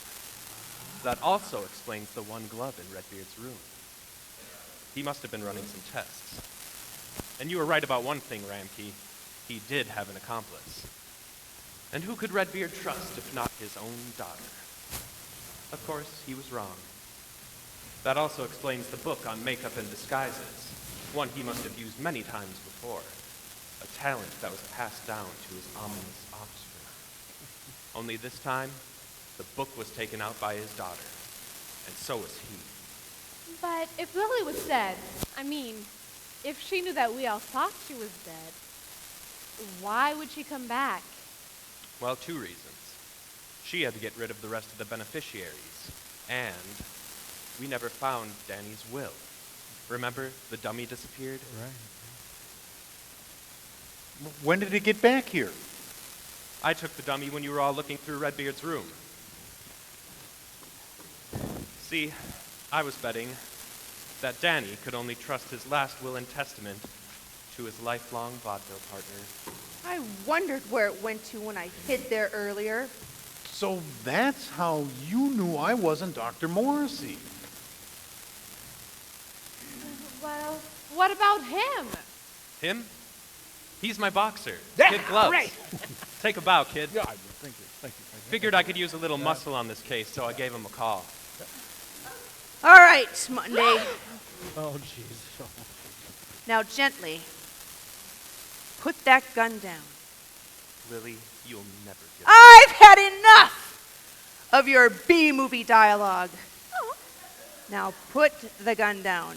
That also explains the one glove in Redbeard's room. He must have been running some tests. And you were right about one thing, Ramkey. He did have an accomplice. And who could Redbeard trust if not his own daughter? Of course, he was wrong. That also explains the book on makeup and disguises, one he must have used many times before, a talent that was passed down to his ominous offspring. Only this time, the book was taken out by his daughter, and so was he. But if Lily was dead, if she knew that we all thought she was dead, why would she come back? Well, two reasons. She had to get rid of the rest of the beneficiaries, and we never found Danny's will. Remember, the dummy disappeared? Right. When did it get back here? I took the dummy when you were all looking through Redbeard's room. See, I was betting that Danny could only trust his last will and testament to his lifelong vaudeville partner. I wondered where it went to when I hid there earlier. So that's how you knew I wasn't Dr. Morrissey. Well, what about him? Him? He's my boxer. Yeah, Kid Gloves. right. Take a bow, kid. Yeah, thank you. Figured I could use a little muscle on this case, so I gave him a call. All right, Monday. Oh, jeez. Now gently, put that gun down. Lily, you'll never get I've had enough of your B-movie dialogue. Now put the gun down.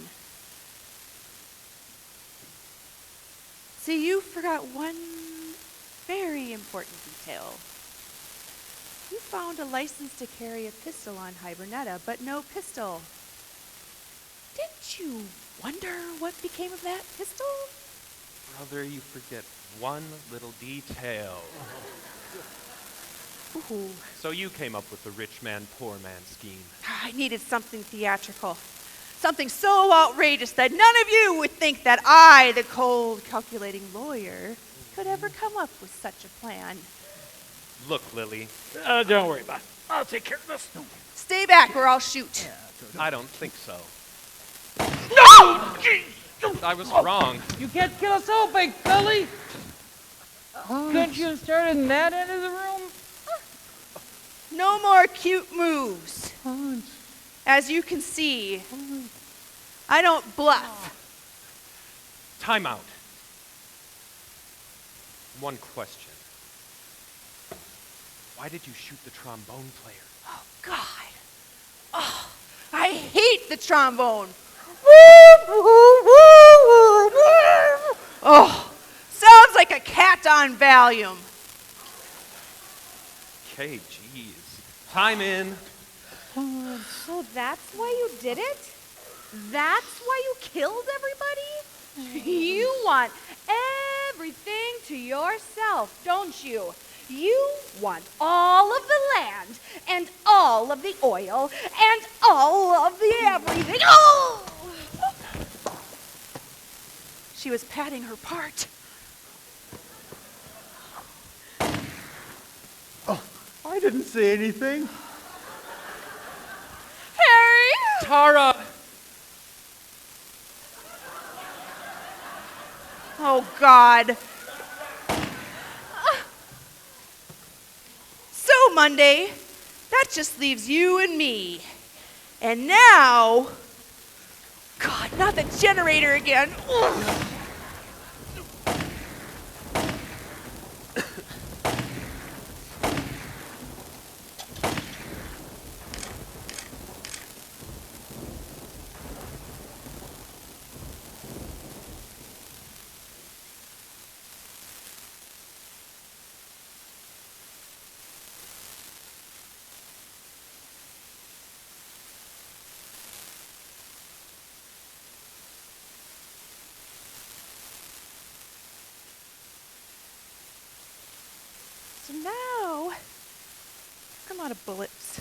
See, you forgot one very important detail. You found a license to carry a pistol on Hibernetta, but no pistol. Didn't you wonder what became of that pistol? Brother, you forget one little detail. Ooh. So you came up with the rich man, poor man scheme. I needed something theatrical. Something so outrageous that none of you would think that I, the cold, calculating lawyer, could ever come up with such a plan. Look, Lily, Don't worry about it. I'll take care of this. Stay back or I'll shoot. I don't think so. No! I was wrong. You can't kill us all, Big Gully. Couldn't you have started in that end of the room? No more cute moves. As you can see, I don't bluff. Time out. One question. Why did you shoot the trombone player? Oh, God. Oh, I hate the trombone. Oh, sounds like a cat on Valium. Okay, jeez. Time in. So that's why you did it? That's why you killed everybody? You want everything to yourself, don't you? You want all of the land, and all of the oil, and all of the everything. Oh! She was padding her part. Oh, I didn't say anything. Harry! Tara! Oh, God. So, Monday, that just leaves you and me. And now, God, not the generator again. Ugh. So now, I'm out of bullets.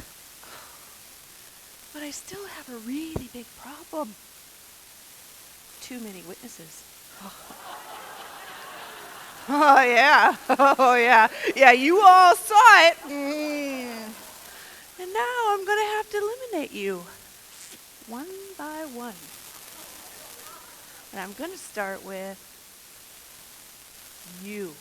But I still have a really big problem. Too many witnesses. Oh, yeah. Oh, yeah. Yeah, you all saw it. And now I'm going to have to eliminate you. One by one. And I'm going to start with you.